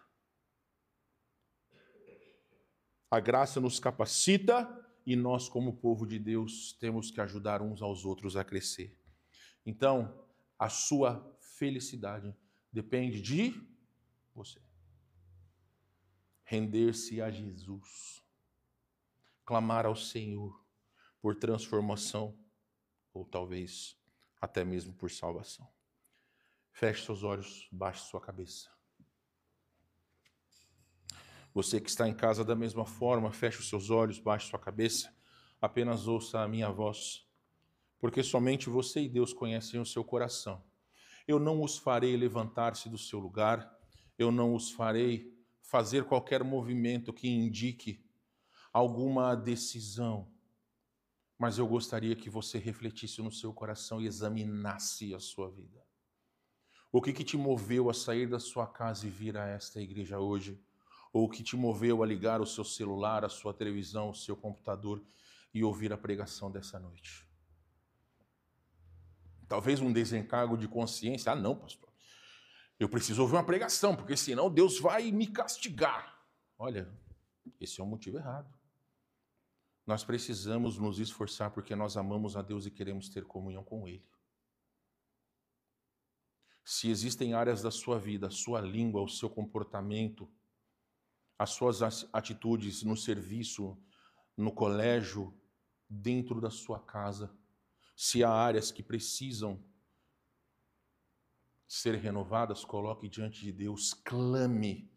A graça nos capacita e nós, como povo de Deus, temos que ajudar uns aos outros a crescer. Então, a sua felicidade depende de você. Render-se a Jesus. Clamar ao Senhor por transformação, ou talvez até mesmo por salvação. Feche seus olhos, baixe sua cabeça. Você que está em casa da mesma forma, feche os seus olhos, baixe sua cabeça, apenas ouça a minha voz, porque somente você e Deus conhecem o seu coração. Eu não os farei levantar-se do seu lugar, eu não os farei fazer qualquer movimento que indique alguma decisão, mas eu gostaria que você refletisse no seu coração e examinasse a sua vida. O que te moveu a sair da sua casa e vir a esta igreja hoje? Ou o que te moveu a ligar o seu celular, a sua televisão, o seu computador e ouvir a pregação dessa noite? Talvez um desencargo de consciência. Ah, não, pastor. Eu preciso ouvir uma pregação, porque senão Deus vai me castigar. Olha, esse é um motivo errado. Nós precisamos nos esforçar porque nós amamos a Deus e queremos ter comunhão com Ele. Se existem áreas da sua vida, a sua língua, o seu comportamento, as suas atitudes no serviço, no colégio, dentro da sua casa, se há áreas que precisam ser renovadas, coloque diante de Deus, clame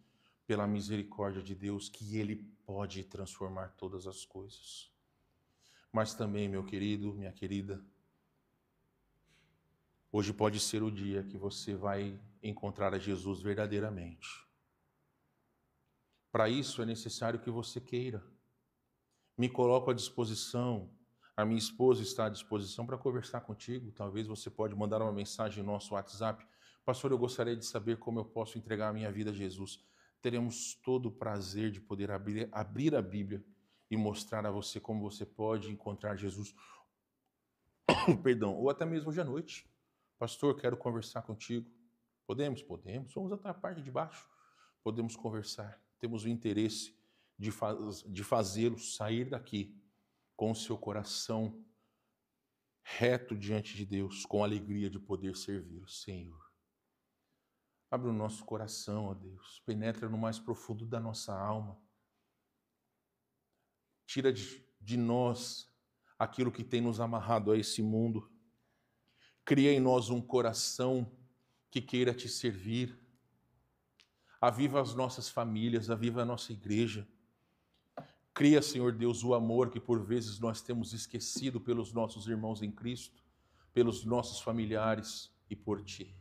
pela misericórdia de Deus, que Ele pode transformar todas as coisas. Mas também, meu querido, minha querida, hoje pode ser o dia que você vai encontrar a Jesus verdadeiramente. Para isso é necessário que você queira. Me coloco à disposição, a minha esposa está à disposição para conversar contigo. Talvez você pode mandar uma mensagem no nosso WhatsApp. Pastor, eu gostaria de saber como eu posso entregar a minha vida a Jesus. Teremos todo o prazer de poder abrir a Bíblia e mostrar a você como você pode encontrar Jesus. Perdão, ou até mesmo hoje à noite. Pastor, quero conversar contigo. Podemos? Podemos. Vamos até a parte de baixo. Podemos conversar. Temos o interesse de fazê-lo sair daqui com o seu coração reto diante de Deus, com a alegria de poder servi-lo, Senhor. Abre o nosso coração, ó Deus. Penetra no mais profundo da nossa alma. Tira de nós aquilo que tem nos amarrado a esse mundo. Cria em nós um coração que queira te servir. Aviva as nossas famílias, aviva a nossa igreja. Cria, Senhor Deus, o amor que por vezes nós temos esquecido pelos nossos irmãos em Cristo, pelos nossos familiares e por Ti.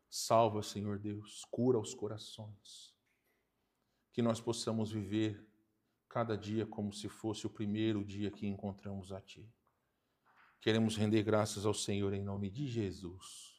Salva, Senhor Deus, cura os corações. Que nós possamos viver cada dia como se fosse o primeiro dia que encontramos a Ti. Queremos render graças ao Senhor em nome de Jesus.